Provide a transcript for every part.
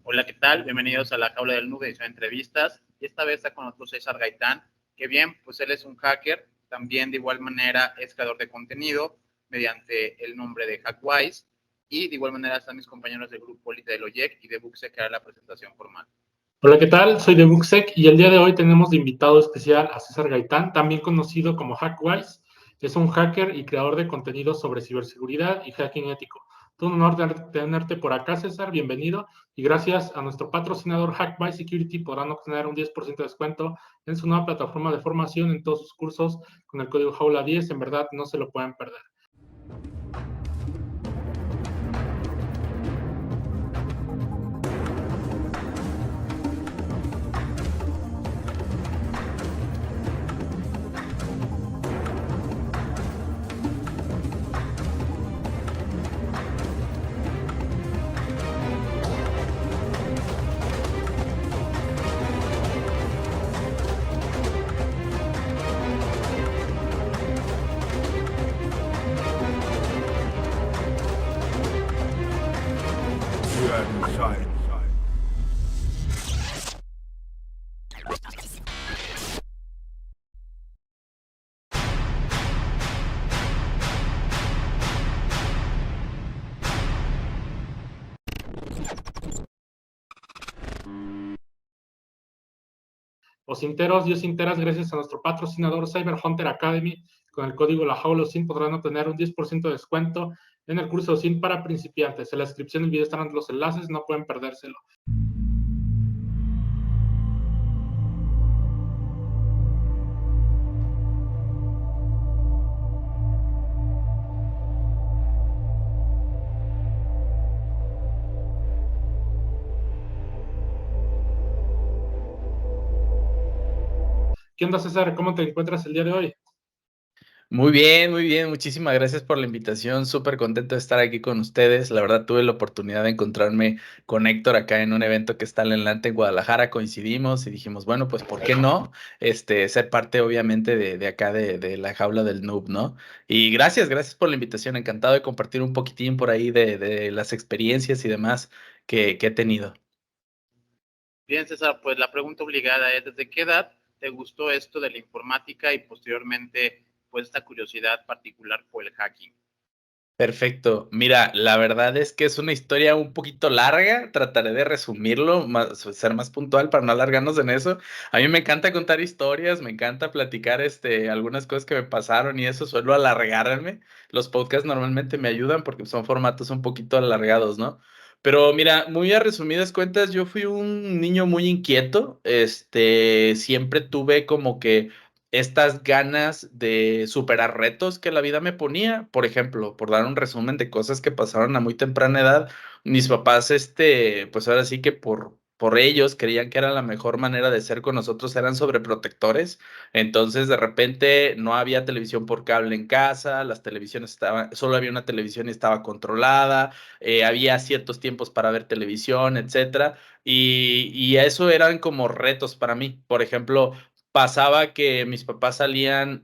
Hola, ¿qué tal? Bienvenidos a la Jaula del Noob, edición de entrevistas. Y esta vez está con nosotros César Gaitán, que bien, pues él es un hacker, también de igual manera es creador de contenido mediante el nombre de Hackwise. Y de igual manera están mis compañeros del grupo Polita del OYEC y de Buxe, que hará la presentación formal. Hola, ¿qué tal? Soy de Buxec y el día de hoy tenemos de invitado especial a César Gaitán, también conocido como Hackwise. Es un hacker y creador de contenido sobre ciberseguridad y hacking ético. Todo un honor tenerte por acá, César. Bienvenido. Y gracias a nuestro patrocinador Hackwise Security podrán obtener un 10% de descuento en su nueva plataforma de formación en todos sus cursos con el código Jaula10. En verdad, no se lo pueden perder. Os enteros, Dios enteras, gracias a nuestro patrocinador Cyber Hunter Academy, con el código LAJAULA100 podrán obtener un 10% de descuento en el curso SIN para principiantes. En la descripción del video estarán los enlaces, no pueden perdérselo. ¿Qué onda, César? ¿Cómo te encuentras el día de hoy? Muy bien, muy bien. Muchísimas gracias por la invitación. Súper contento de estar aquí con ustedes. La verdad, tuve la oportunidad de encontrarme con Héctor acá en un evento que está en Lente en Guadalajara. Coincidimos y dijimos, bueno, pues, ¿por qué no? Ser parte, obviamente, de acá de la jaula del noob, ¿no? Y gracias por la invitación. Encantado de compartir un poquitín por ahí de las experiencias y demás que he tenido. Bien, César, pues la pregunta obligada es, ¿desde qué edad te gustó esto de la informática y posteriormente, pues esta curiosidad particular por el hacking? Perfecto. Mira, la verdad es que es una historia un poquito larga. Trataré de resumirlo, ser más puntual para no alargarnos en eso. A mí me encanta contar historias, me encanta platicar algunas cosas que me pasaron y eso suelo alargarme. Los podcasts normalmente me ayudan porque son formatos un poquito alargados, ¿no? Pero mira, muy a resumidas cuentas, yo fui un niño muy inquieto. Siempre tuve como que estas ganas de superar retos que la vida me ponía. Por ejemplo, por dar un resumen de cosas que pasaron a muy temprana edad, mis papás, pues ahora sí que por ellos creían que era la mejor manera de ser con nosotros, eran sobreprotectores. Entonces, de repente, no había televisión por cable en casa, las televisiones estaban, solo había una televisión y estaba controlada, había ciertos tiempos para ver televisión, etcétera. Y eso eran como retos para mí. Por ejemplo, pasaba que mis papás salían,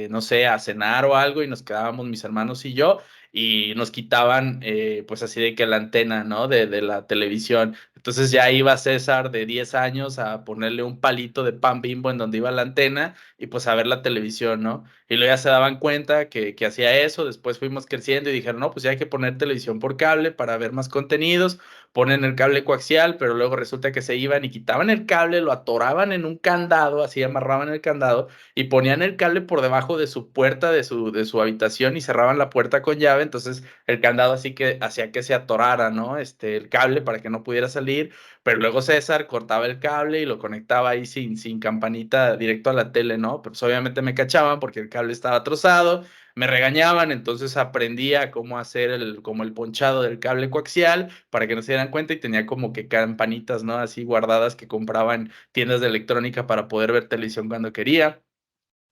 no sé, a cenar o algo y nos quedábamos mis hermanos y yo y nos quitaban, pues así de que la antena, ¿no? De la televisión. Entonces ya iba César de 10 años a ponerle un palito de pan Bimbo en donde iba la antena y pues a ver la televisión, ¿no? Y luego ya se daban cuenta que hacía eso, después fuimos creciendo y dijeron, no, pues ya hay que poner televisión por cable para ver más contenidos, ponen el cable coaxial, pero luego resulta que se iban y quitaban el cable, lo atoraban en un candado, así amarraban el candado y ponían el cable por debajo de su puerta de su habitación y cerraban la puerta con llave, entonces el candado así que hacía que se atorara, ¿no? El cable para que no pudiera salir, pero luego César cortaba el cable y lo conectaba ahí sin campanita directo a la tele, ¿no? Pues obviamente me cachaban porque el cable estaba trozado, me regañaban, entonces aprendía cómo hacer como el ponchado del cable coaxial para que no se dieran cuenta y tenía como que campanitas, ¿no? Así guardadas que compraba en tiendas de electrónica para poder ver televisión cuando quería.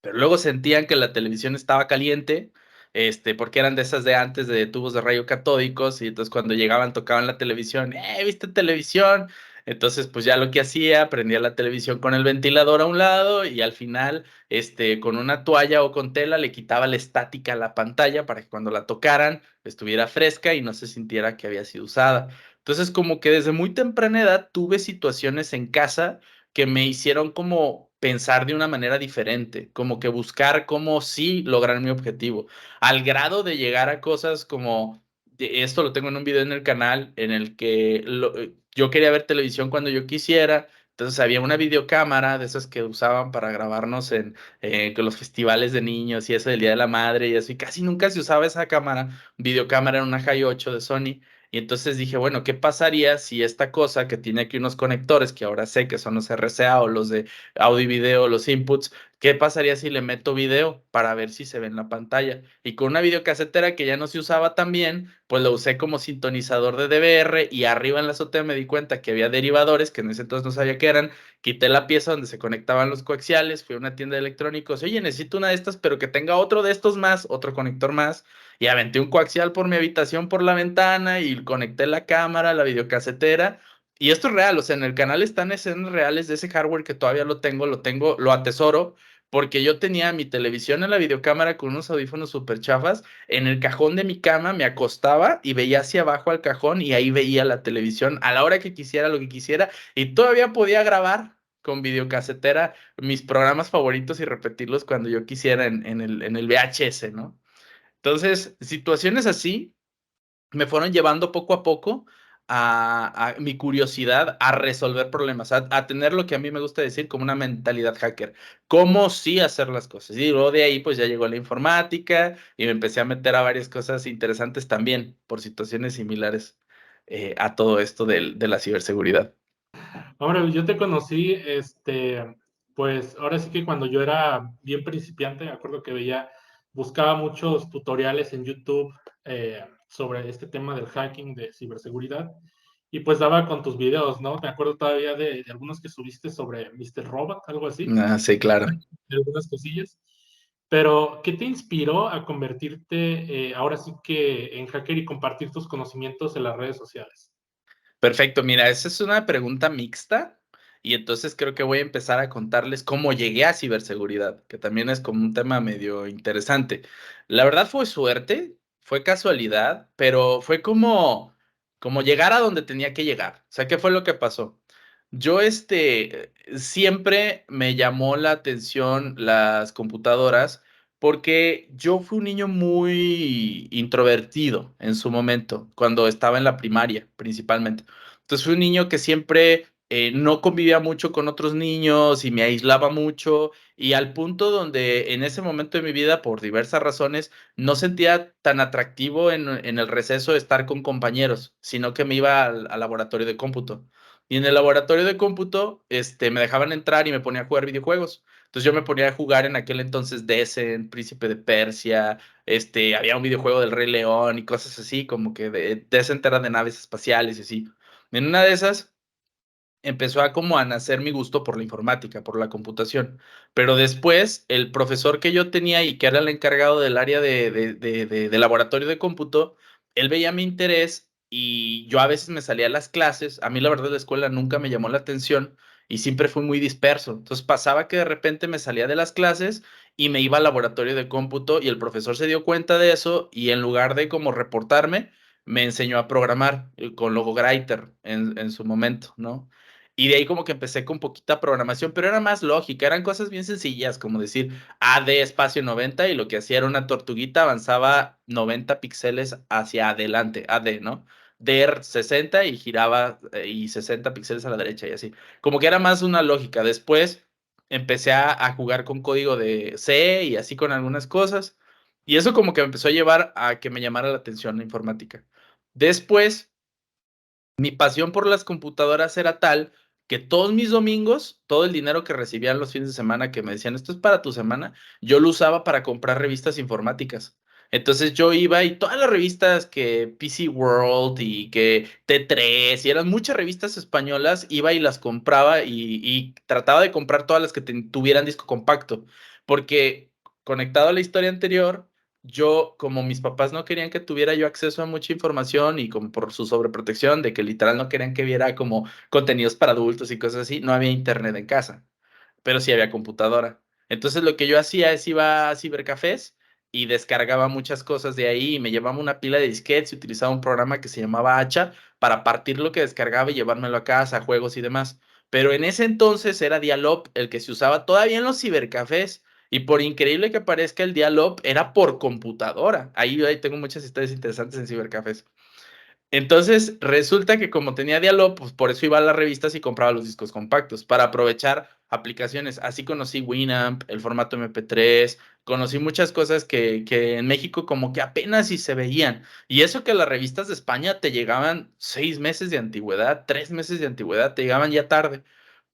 Pero luego sentían que la televisión estaba caliente, porque eran de esas de antes de tubos de rayo catódicos, y entonces cuando llegaban tocaban la televisión, ¿viste televisión? Entonces, pues ya lo que hacía, prendía la televisión con el ventilador a un lado y al final, con una toalla o con tela le quitaba la estática a la pantalla para que cuando la tocaran estuviera fresca y no se sintiera que había sido usada. Entonces, como que desde muy temprana edad tuve situaciones en casa que me hicieron como pensar de una manera diferente, como que buscar cómo sí lograr mi objetivo, al grado de llegar a cosas como, esto lo tengo en un video en el canal, en el que yo quería ver televisión cuando yo quisiera. Entonces había una videocámara de esas que usaban para grabarnos con los festivales de niños y eso del Día de la Madre y eso, y casi nunca se usaba esa cámara, videocámara en una Hi8 de Sony. Y entonces dije, bueno, ¿qué pasaría si esta cosa que tiene aquí unos conectores, que ahora sé que son los RCA o los de audio y video, los inputs, qué pasaría si le meto video para ver si se ve en la pantalla? Y con una videocasetera que ya no se usaba tan bien, pues lo usé como sintonizador de DVR y arriba en la azotea me di cuenta que había derivadores, que en ese entonces no sabía qué eran, quité la pieza donde se conectaban los coaxiales, fui a una tienda de electrónicos, oye, necesito una de estas, pero que tenga otro de estos más, otro conector más. Y aventé un coaxial por mi habitación por la ventana y conecté la cámara, la videocasetera. Y esto es real, o sea, en el canal están escenas reales de ese hardware que todavía lo atesoro, porque yo tenía mi televisión en la videocámara con unos audífonos súper chafas. En el cajón de mi cama me acostaba y veía hacia abajo al cajón y ahí veía la televisión a la hora que quisiera, lo que quisiera. Y todavía podía grabar con videocasetera mis programas favoritos y repetirlos cuando yo quisiera en el VHS, ¿no? Entonces, situaciones así me fueron llevando poco a poco a mi curiosidad a resolver problemas, a tener lo que a mí me gusta decir como una mentalidad hacker, cómo sí hacer las cosas. Y luego de ahí pues ya llegó la informática y me empecé a meter a varias cosas interesantes también por situaciones similares a todo esto de la ciberseguridad. Hombre, yo te conocí, pues ahora sí que cuando yo era bien principiante, me acuerdo que buscaba muchos tutoriales en YouTube sobre este tema del hacking, de ciberseguridad, y pues daba con tus videos, ¿no? Me acuerdo todavía de algunos que subiste sobre Mr. Robot, algo así, Ah, sí, claro. de algunas cosillas. Pero, ¿qué te inspiró a convertirte ahora sí que en hacker y compartir tus conocimientos en las redes sociales? Perfecto, mira, esa es una pregunta mixta y entonces creo que voy a empezar a contarles cómo llegué a ciberseguridad, que también es como un tema medio interesante. La verdad fue suerte, fue casualidad, pero fue como llegar a donde tenía que llegar. O sea, ¿qué fue lo que pasó? Yo, siempre me llamó la atención las computadoras porque yo fui un niño muy introvertido en su momento, cuando estaba en la primaria, principalmente. Entonces fui un niño que siempre no convivía mucho con otros niños y me aislaba mucho y al punto donde en ese momento de mi vida, por diversas razones, no sentía tan atractivo en el receso estar con compañeros, sino que me iba al laboratorio de cómputo. Y en el laboratorio de cómputo, me dejaban entrar y me ponía a jugar videojuegos. Entonces yo me ponía a jugar en aquel entonces Descent, Príncipe de Persia, había un videojuego del Rey León y cosas así, como que Descent era de naves espaciales y así. En una de esas empezó a como a nacer mi gusto por la informática, por la computación. Pero después, el profesor que yo tenía y que era el encargado del área de laboratorio de cómputo, él veía mi interés y yo a veces me salía a las clases. A mí la verdad la escuela nunca me llamó la atención y siempre fui muy disperso. Entonces pasaba que de repente me salía de las clases y me iba al laboratorio de cómputo y el profesor se dio cuenta de eso y en lugar de como reportarme, me enseñó a programar con Logowriter en su momento, ¿no? Y de ahí como que empecé con poquita programación, pero era más lógica, eran cosas bien sencillas, como decir AD espacio 90 y lo que hacía era una tortuguita avanzaba 90 píxeles hacia adelante, AD, ¿no? DER 60 y giraba y 60 píxeles a la derecha y así. Como que era más una lógica. Después empecé a jugar con código de C y así con algunas cosas. Y eso como que me empezó a llevar a que me llamara la atención la informática. Después mi pasión por las computadoras era tal que todos mis domingos, todo el dinero que recibían los fines de semana que me decían, esto es para tu semana, yo lo usaba para comprar revistas informáticas. Entonces yo iba y todas las revistas que PC World y que T3 y eran muchas revistas españolas, iba y las compraba y trataba de comprar todas las que tuvieran disco compacto, porque conectado a la historia anterior, yo, como mis papás no querían que tuviera yo acceso a mucha información y como por su sobreprotección, de que literal no querían que viera como contenidos para adultos y cosas así, no había internet en casa, pero sí había computadora. Entonces lo que yo hacía es iba a cibercafés y descargaba muchas cosas de ahí y me llevaba una pila de disquetes y utilizaba un programa que se llamaba Hacha para partir lo que descargaba y llevármelo a casa, juegos y demás. Pero en ese entonces era dial-up el que se usaba todavía en los cibercafés. Y por increíble que parezca, el dial-up era por computadora. Ahí tengo muchas historias interesantes en cibercafés. Entonces, resulta que como tenía dial-up, pues por eso iba a las revistas y compraba los discos compactos, para aprovechar aplicaciones. Así conocí Winamp, el formato MP3, conocí muchas cosas que en México como que apenas si se veían. Y eso que las revistas de España te llegaban 6 meses de antigüedad, 3 meses de antigüedad, te llegaban ya tarde.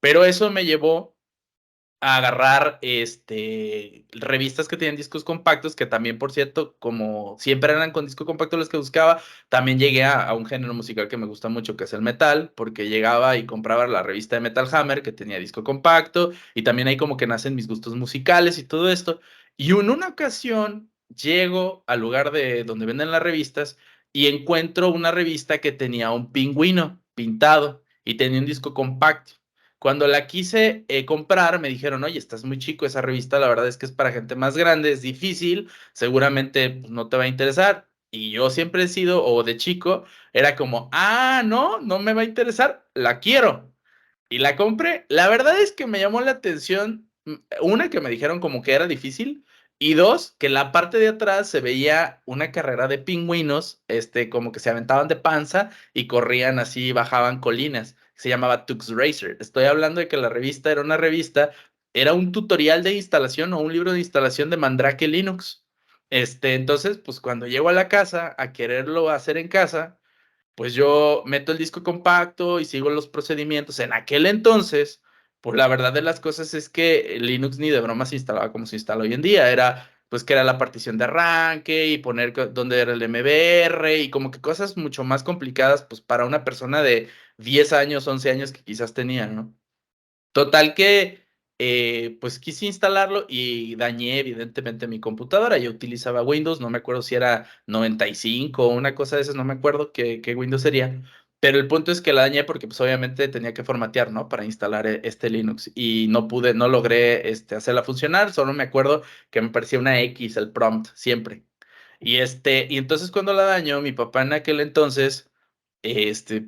Pero eso me llevó a agarrar revistas que tienen discos compactos, que también, por cierto, como siempre eran con disco compacto los que buscaba, también llegué a un género musical que me gusta mucho, que es el metal, porque llegaba y compraba la revista de Metal Hammer, que tenía disco compacto, y también ahí como que nacen mis gustos musicales y todo esto. Y en una ocasión llego al lugar de donde venden las revistas y encuentro una revista que tenía un pingüino pintado y tenía un disco compacto. Cuando la quise comprar, me dijeron, oye, estás muy chico, esa revista la verdad es que es para gente más grande, es difícil, seguramente pues, no te va a interesar. Y yo siempre he sido, o de chico, era como, no, no me va a interesar, la quiero. Y la compré. La verdad es que me llamó la atención, una, que me dijeron como que era difícil, y dos, que en la parte de atrás se veía una carrera de pingüinos, como que se aventaban de panza y corrían así, bajaban colinas. Se llamaba Tux Racer. Estoy hablando de que la revista era una revista, era un tutorial de instalación o un libro de instalación de Mandrake Linux. Entonces, pues cuando llego a la casa a quererlo hacer en casa, pues yo meto el disco compacto y sigo los procedimientos. En aquel entonces, pues la verdad de las cosas es que Linux ni de broma se instalaba como se instala hoy en día. Era, pues que era la partición de arranque y poner dónde era el MBR y como que cosas mucho más complicadas, pues para una persona de 10 años, 11 años que quizás tenía, ¿no? Total que, pues quise instalarlo y dañé evidentemente mi computadora. Yo utilizaba Windows, no me acuerdo si era 95 o una cosa de esas, no me acuerdo qué Windows sería. Pero el punto es que la dañé porque pues obviamente tenía que formatear, ¿no? Para instalar este Linux y no pude, no logré hacerla funcionar. Solo me acuerdo que me parecía una X el prompt siempre. Y entonces cuando la dañó, mi papá en aquel entonces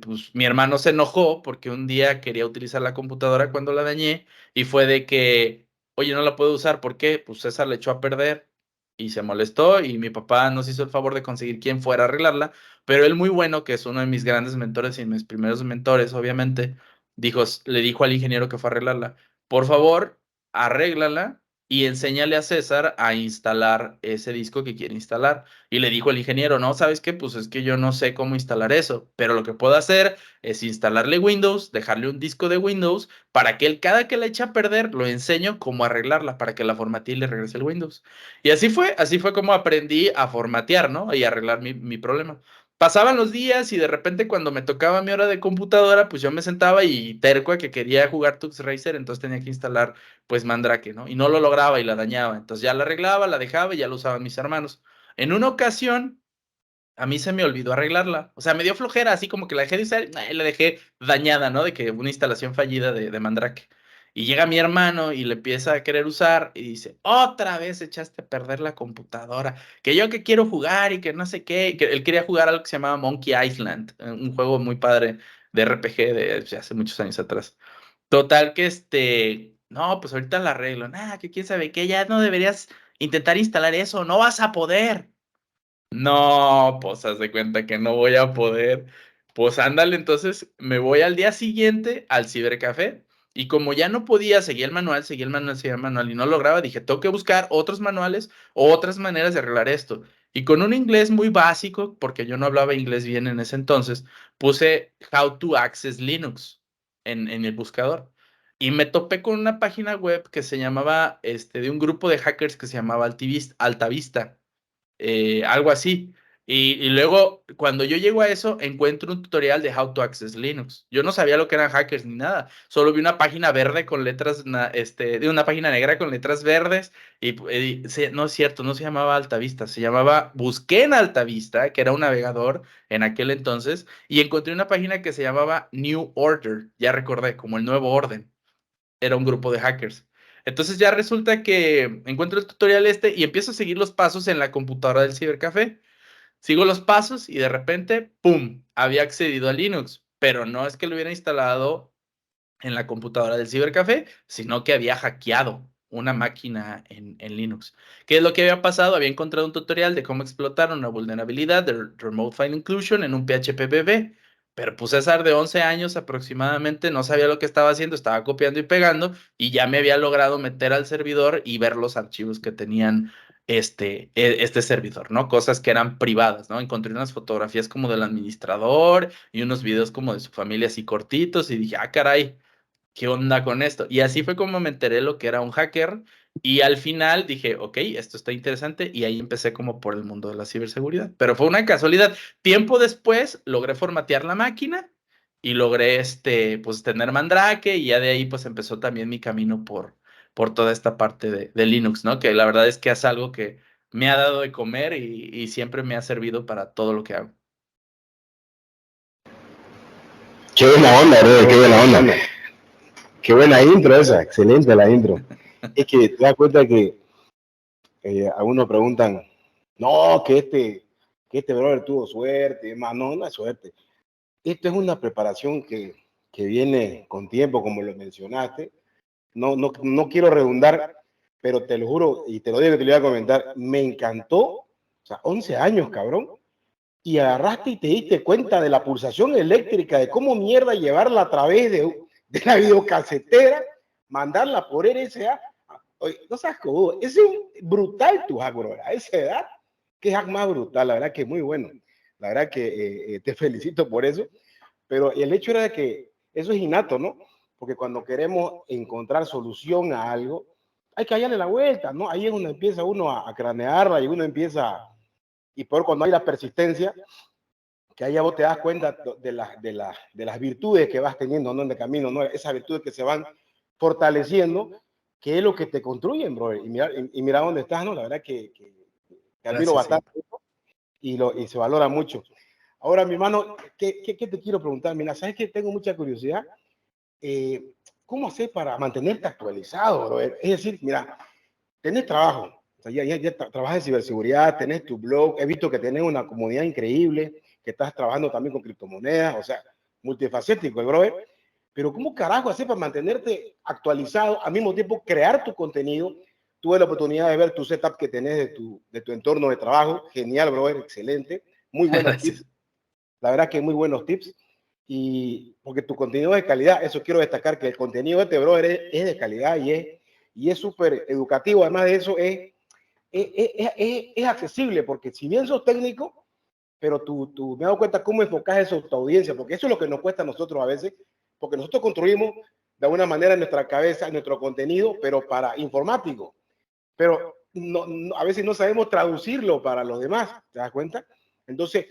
pues mi hermano se enojó porque un día quería utilizar la computadora cuando la dañé y fue de que, oye, no la puedo usar, ¿por qué? Pues César le echó a perder y se molestó y mi papá nos hizo el favor de conseguir quien fuera a arreglarla, pero él muy bueno, que es uno de mis grandes mentores y mis primeros mentores, obviamente, le dijo al ingeniero que fue a arreglarla, por favor, arréglala y enséñale a César a instalar ese disco que quiere instalar. Y le dijo el ingeniero, no, ¿sabes qué? Pues es que yo no sé cómo instalar eso, pero lo que puedo hacer es instalarle Windows, dejarle un disco de Windows, para que él cada que la echa a perder, lo enseño cómo arreglarla, para que la formatee y le regrese el Windows. Y así fue como aprendí a formatear, ¿no? Y arreglar mi problema. Pasaban los días y de repente cuando me tocaba mi hora de computadora, pues yo me sentaba y terco a que quería jugar Tux Racer, entonces tenía que instalar pues Mandrake, ¿no? Y no lo lograba y la dañaba. Entonces ya la arreglaba, la dejaba y ya lo usaban mis hermanos. En una ocasión, a mí se me olvidó arreglarla. O sea, me dio flojera, así como que la dejé de usar, y la dejé dañada, ¿no? De que una instalación fallida de Mandrake. Y llega mi hermano y le empieza a querer usar y dice, otra vez echaste a perder la computadora, que yo que quiero jugar y que no sé qué, y que él quería jugar algo que se llamaba Monkey Island, un juego muy padre de RPG de hace muchos años atrás. Total que no, pues ahorita la arreglo, nada, que quién sabe qué, ya no deberías intentar instalar eso, no vas a poder. No, pues haz de cuenta que no voy a poder. Pues ándale, entonces me voy al día siguiente al cibercafé y como ya no podía, seguía el manual, seguía el manual y no lograba, dije, tengo que buscar otros manuales o otras maneras de arreglar esto. Y con un inglés muy básico, porque yo no hablaba inglés bien en ese entonces, puse How to Access Linux en el buscador. Y me topé con una página web que se llamaba, de un grupo de hackers que se llamaba Altavista, algo así. Y luego, cuando yo llego a eso, encuentro un tutorial de How to Access Linux. Yo no sabía lo que eran hackers ni nada. Solo vi una página verde con letras, de una página negra con letras verdes. No es cierto, no se llamaba Altavista, se llamaba, busqué en Altavista, que era un navegador en aquel entonces, y encontré una página que se llamaba New Order. Ya recordé, como el nuevo orden. Era un grupo de hackers. Entonces ya resulta que encuentro el tutorial y empiezo a seguir los pasos en la computadora del cibercafé. Sigo los pasos y de repente, ¡pum!, había accedido a Linux, pero no es que lo hubiera instalado en la computadora del cibercafé, sino que había hackeado una máquina en Linux. ¿Qué es lo que había pasado? Había encontrado un tutorial de cómo explotar una vulnerabilidad de Remote File Inclusion en un PHP-BB, pero pues César, de 11 años aproximadamente, no sabía lo que estaba haciendo, estaba copiando y pegando, y ya me había logrado meter al servidor y ver los archivos que tenían este servidor, ¿no? Cosas que eran privadas, ¿no? Encontré unas fotografías como del administrador y unos videos como de su familia así cortitos, y dije, ah, caray, ¿qué onda con esto? Y así fue como me enteré lo que era un hacker, y al final dije, ok, esto está interesante, y ahí empecé como por el mundo de la ciberseguridad. Pero fue una casualidad. Tiempo después logré formatear la máquina y logré pues tener Mandrake, y ya de ahí pues empezó también mi camino por toda esta parte de Linux, ¿no? Que la verdad es que es algo que me ha dado de comer y siempre me ha servido para todo lo que hago. Qué buena onda, bro, qué buena onda. Qué buena intro esa, excelente la intro. Es que te das cuenta que a uno preguntan, no, que este brother tuvo suerte, más no, no es suerte. Esto es una preparación que viene con tiempo, como lo mencionaste. No quiero redundar, pero te lo juro, y te lo digo que te lo iba a comentar, me encantó, o sea, 11 años, cabrón, y agarraste y te diste cuenta de la pulsación eléctrica, de cómo mierda llevarla a través de la videocasetera, mandarla por RSA. Oye, no seas cojudo, es brutal tu hack, bro, a esa edad, qué hack más brutal, la verdad que muy bueno. La verdad que te felicito por eso, pero el hecho era de que eso es innato, ¿no? Porque cuando queremos encontrar solución a algo, hay que hallarle la vuelta, ¿no? Ahí es donde empieza uno a cranearla y uno empieza, y peor cuando hay la persistencia, que ahí ya vos te das cuenta de las virtudes que vas teniendo, ¿no? En el camino, ¿no? Esas virtudes que se van fortaleciendo, que es lo que te construyen, bro. Y mira dónde estás, ¿no? La verdad que admiro Gracias, bastante y se valora mucho. Ahora, mi hermano, ¿qué te quiero preguntar? Mira, sabes que tengo mucha curiosidad. ¿Cómo haces para mantenerte actualizado, bro? Es decir, mira, tenés trabajo, o sea, ya trabajas en ciberseguridad, tenés tu blog, he visto que tenés una comunidad increíble, que estás trabajando también con criptomonedas, o sea, multifacético el brother. Pero ¿cómo carajo haces para mantenerte actualizado, al mismo tiempo crear tu contenido? Tuve la oportunidad de ver tu setup que tenés de tu entorno de trabajo, genial, brother, excelente, muy buenos gracias. tips, la verdad que muy buenos tips, y porque tu contenido es de calidad, eso quiero destacar, que el contenido de este brother es de calidad y es súper educativo, además de eso es accesible, porque si bien sos técnico, pero tú me he dado cuenta cómo enfocas eso a tu audiencia, porque eso es lo que nos cuesta a nosotros a veces, porque nosotros construimos de alguna manera en nuestra cabeza nuestro contenido, pero para informático, pero a veces no sabemos traducirlo para los demás, ¿te das cuenta? Entonces,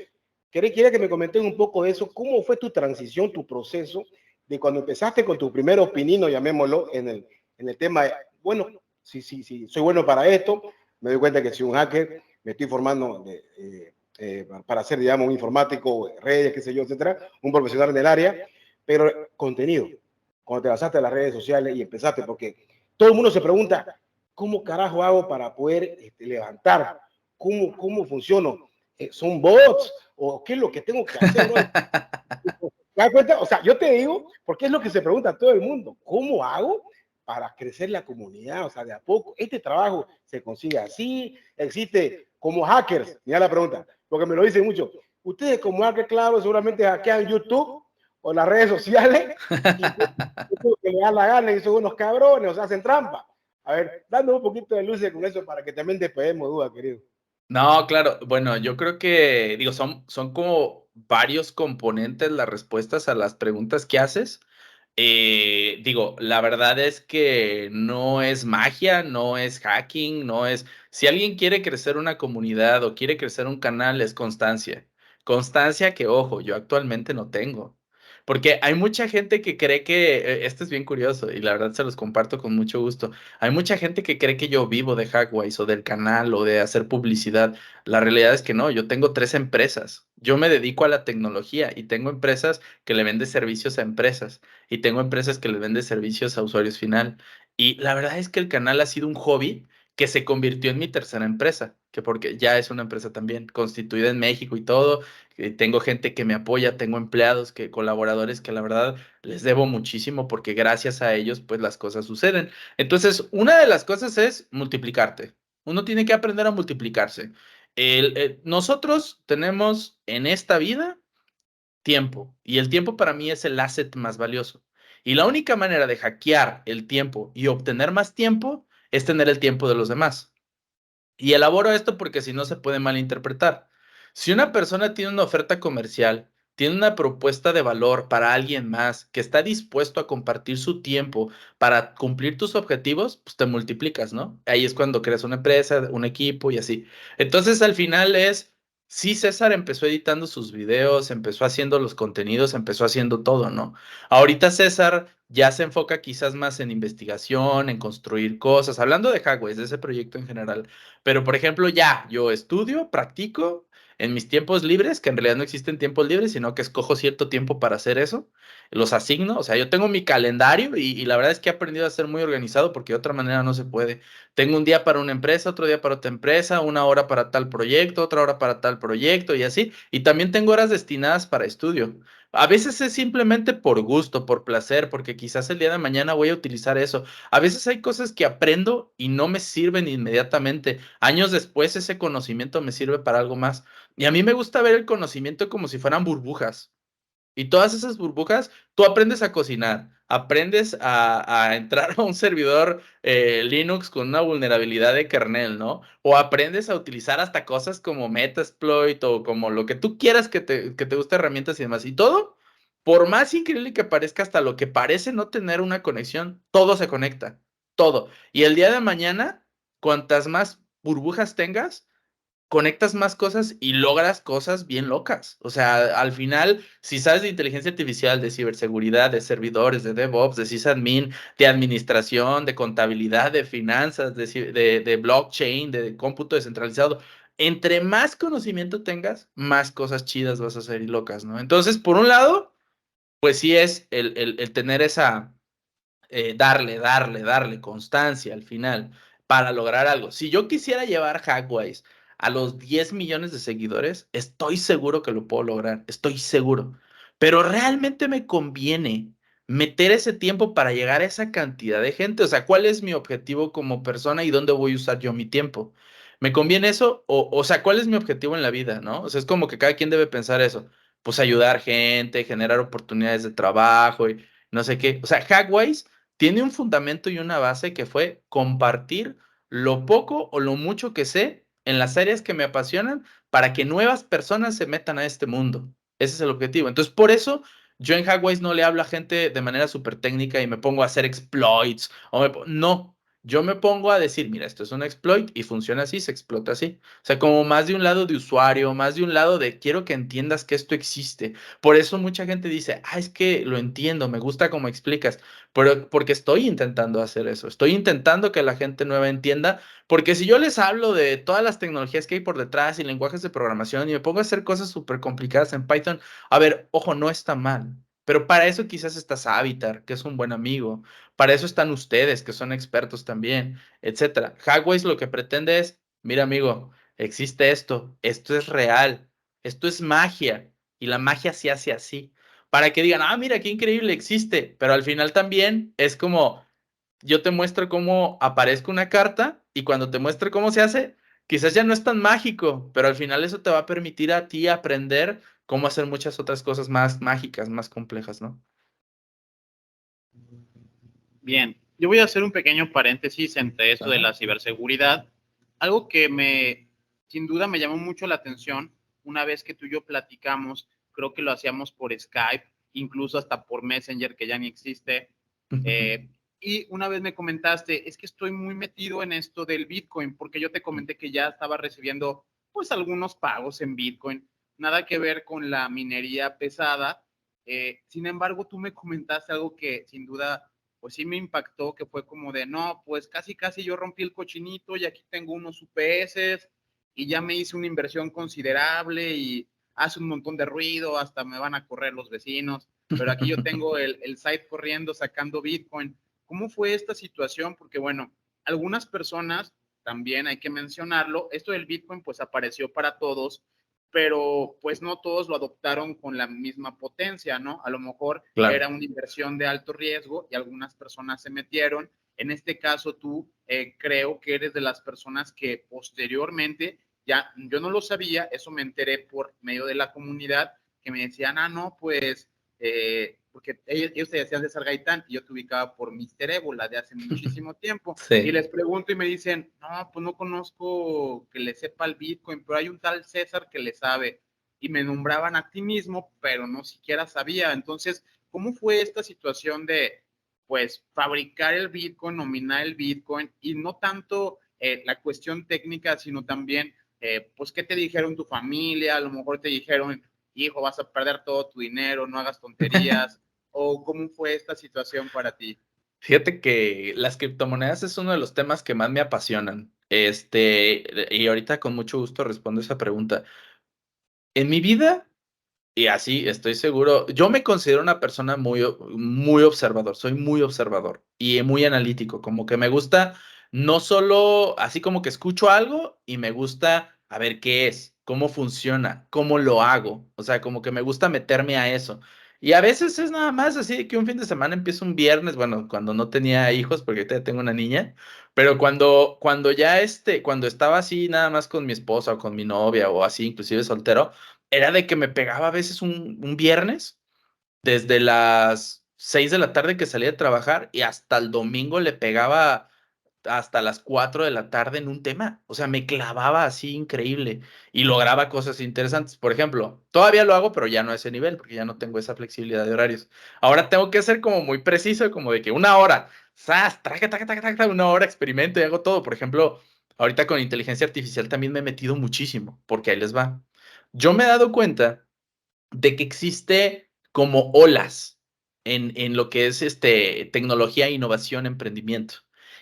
quería que me comentes un poco de eso, cómo fue tu transición, tu proceso, de cuando empezaste con tu primer opinino, llamémoslo, en el tema de, bueno, sí, soy bueno para esto, me doy cuenta que soy un hacker, me estoy formando para ser, digamos, un informático, redes, qué sé yo, etcétera, un profesional en el área, pero contenido, cuando te basaste en las redes sociales y empezaste, porque todo el mundo se pregunta, ¿cómo carajo hago para poder levantar? ¿Cómo funciono? ¿Son bots? ¿O qué es lo que tengo que hacer, bro? ¿Te das cuenta? O sea, yo te digo, porque es lo que se pregunta todo el mundo. ¿Cómo hago para crecer la comunidad? O sea, de a poco. Este trabajo se consigue así, existe como hackers. Mira la pregunta, porque me lo dicen mucho. Ustedes como hackers, claro, seguramente hackean YouTube o las redes sociales y que le dan la gana y son unos cabrones, o sea, hacen trampa. A ver, dando un poquito de luces con eso para que también despedemos dudas, querido. No, claro. Bueno, yo creo que, digo, son como varios componentes las respuestas a las preguntas que haces. Digo, la verdad es que no es magia, no es hacking, no es... Si alguien quiere crecer una comunidad o quiere crecer un canal, es constancia. Constancia que, ojo, yo actualmente no tengo. Porque hay mucha gente que cree que, esto es bien curioso y la verdad se los comparto con mucho gusto. Hay mucha gente que cree que yo vivo de Hackwise o del canal o de hacer publicidad. La realidad es que no, yo tengo 3 empresas. Yo me dedico a la tecnología y tengo empresas que le venden servicios a empresas y tengo empresas que le venden servicios a usuarios final. Y la verdad es que el canal ha sido un hobby que se convirtió en mi tercera empresa, que porque ya es una empresa también constituida en México y todo. Tengo gente que me apoya, tengo empleados, colaboradores que la verdad les debo muchísimo porque gracias a ellos pues las cosas suceden. Entonces, una de las cosas es multiplicarte. Uno tiene que aprender a multiplicarse. Nosotros tenemos en esta vida tiempo, y el tiempo para mí es el asset más valioso. Y la única manera de hackear el tiempo y obtener más tiempo es tener el tiempo de los demás. Y elaboro esto porque si no se puede malinterpretar. Si una persona tiene una oferta comercial, tiene una propuesta de valor para alguien más que está dispuesto a compartir su tiempo para cumplir tus objetivos, pues te multiplicas, ¿no? Ahí es cuando creas una empresa, un equipo y así. Entonces al final sí, César empezó editando sus videos, empezó haciendo los contenidos, empezó haciendo todo, ¿no? Ahorita César ya se enfoca quizás más en investigación, en construir cosas, hablando de Hackways, de ese proyecto en general. Pero, por ejemplo, yo estudio, practico en mis tiempos libres, que en realidad no existen tiempos libres, sino que escojo cierto tiempo para hacer eso, los asigno, o sea, yo tengo mi calendario y la verdad es que he aprendido a ser muy organizado porque de otra manera no se puede. Tengo un día para una empresa, otro día para otra empresa, una hora para tal proyecto, otra hora para tal proyecto y así. Y también tengo horas destinadas para estudio. A veces es simplemente por gusto, por placer, porque quizás el día de mañana voy a utilizar eso. A veces hay cosas que aprendo y no me sirven inmediatamente. Años después ese conocimiento me sirve para algo más. Y a mí me gusta ver el conocimiento como si fueran burbujas. Y todas esas burbujas, tú aprendes a cocinar, aprendes a entrar a un servidor Linux con una vulnerabilidad de kernel, ¿no? O aprendes a utilizar hasta cosas como Metasploit o como lo que tú quieras que te guste herramientas y demás. Y todo, por más increíble que parezca, hasta lo que parece no tener una conexión, todo se conecta, todo. Y el día de mañana, cuantas más burbujas tengas, conectas más cosas y logras cosas bien locas. O sea, al final, si sabes de inteligencia artificial, de ciberseguridad, de servidores, de DevOps, de sysadmin, de administración, de contabilidad, de finanzas, de blockchain, de cómputo descentralizado, entre más conocimiento tengas, más cosas chidas vas a hacer y locas, ¿no? Entonces, por un lado, pues sí es el tener esa darle constancia al final para lograr algo. Si yo quisiera llevar Hackwise a los 10 millones de seguidores, estoy seguro que lo puedo lograr, estoy seguro. Pero realmente me conviene meter ese tiempo para llegar a esa cantidad de gente. O sea, ¿cuál es mi objetivo como persona y dónde voy a usar yo mi tiempo? ¿Me conviene eso? O sea, ¿cuál es mi objetivo en la vida, no? O sea, es como que cada quien debe pensar eso. Pues ayudar gente, generar oportunidades de trabajo y no sé qué. O sea, Hackwise tiene un fundamento y una base que fue compartir lo poco o lo mucho que sé en las áreas que me apasionan para que nuevas personas se metan a este mundo. Ese es el objetivo. Entonces, por eso yo en Hackways no le hablo a gente de manera súper técnica y me pongo a hacer exploits. No, yo me pongo a decir, mira, esto es un exploit y funciona así, se explota así. O sea, como más de un lado de usuario, más de un lado de quiero que entiendas que esto existe. Por eso mucha gente dice, es que lo entiendo, me gusta cómo explicas. Pero porque estoy intentando hacer eso, estoy intentando que la gente nueva entienda, porque si yo les hablo de todas las tecnologías que hay por detrás y lenguajes de programación y me pongo a hacer cosas súper complicadas en Python, a ver, ojo, no está mal, pero para eso quizás está Savitar, que es un buen amigo, para eso están ustedes, que son expertos también, etcétera. Hackways lo que pretende es, mira amigo, existe esto es real, esto es magia, y la magia se hace así para que digan, mira, qué increíble existe, pero al final también es como, yo te muestro cómo aparezca una carta y cuando te muestre cómo se hace, quizás ya no es tan mágico, pero al final eso te va a permitir a ti aprender cómo hacer muchas otras cosas más mágicas, más complejas, ¿no? Bien, yo voy a hacer un pequeño paréntesis entre esto de Ajá. la ciberseguridad. Algo que sin duda me llamó mucho la atención, una vez que tú y yo platicamos, creo que lo hacíamos por Skype, incluso hasta por Messenger, que ya ni existe. Y una vez me comentaste, es que estoy muy metido en esto del Bitcoin, porque yo te comenté que ya estaba recibiendo pues algunos pagos en Bitcoin, nada que ver con la minería pesada. Sin embargo, tú me comentaste algo que sin duda pues sí me impactó, que fue como de, no, pues casi yo rompí el cochinito y aquí tengo unos UPS y ya me hice una inversión considerable y hace un montón de ruido, hasta me van a correr los vecinos, pero aquí yo tengo el site corriendo, sacando Bitcoin. ¿Cómo fue esta situación? Porque bueno, algunas personas también hay que mencionarlo, esto del Bitcoin pues apareció para todos, pero pues no todos lo adoptaron con la misma potencia, ¿no? A lo mejor era una inversión de alto riesgo y algunas personas se metieron. En este caso tú creo que eres de las personas que posteriormente, ya yo no lo sabía, eso me enteré por medio de la comunidad, que me decían, no, pues, porque ellos te decían de César Gaitán y yo te ubicaba por Mister Ébola de hace muchísimo tiempo. Sí. Y les pregunto y me dicen, no, pues no conozco que le sepa el Bitcoin, pero hay un tal César que le sabe. Y me nombraban a ti mismo, pero no siquiera sabía. Entonces, ¿cómo fue esta situación de, pues, fabricar el Bitcoin, nominar el Bitcoin y no tanto la cuestión técnica, sino también, pues, ¿qué te dijeron tu familia? A lo mejor te dijeron, hijo, vas a perder todo tu dinero, no hagas tonterías. ¿O cómo fue esta situación para ti? Fíjate que las criptomonedas es uno de los temas que más me apasionan. Y ahorita con mucho gusto respondo esa pregunta. En mi vida, y así estoy seguro, yo me considero una persona muy observador, soy muy observador y muy analítico, como que me gusta no solo así como que escucho algo y me gusta a ver qué es, cómo funciona, cómo lo hago, o sea, como que me gusta meterme a eso. Y a veces es nada más así que un fin de semana empiezo un viernes, bueno, cuando no tenía hijos, porque ahorita ya tengo una niña, pero cuando ya cuando estaba así nada más con mi esposa o con mi novia o así, inclusive soltero, era de que me pegaba a veces un viernes, desde las 6 de la tarde que salía de trabajar y hasta el domingo le pegaba hasta las 4 de la tarde en un tema. O sea, me clavaba así increíble y lograba cosas interesantes. Por ejemplo, todavía lo hago, pero ya no a ese nivel, porque ya no tengo esa flexibilidad de horarios. Ahora tengo que ser como muy preciso, como de que una hora, ¡zas! Traca, taca, taca, taca, una hora experimento y hago todo. Por ejemplo, ahorita con inteligencia artificial también me he metido muchísimo, porque ahí les va. Yo me he dado cuenta de que existe como olas en lo que es tecnología, innovación, emprendimiento.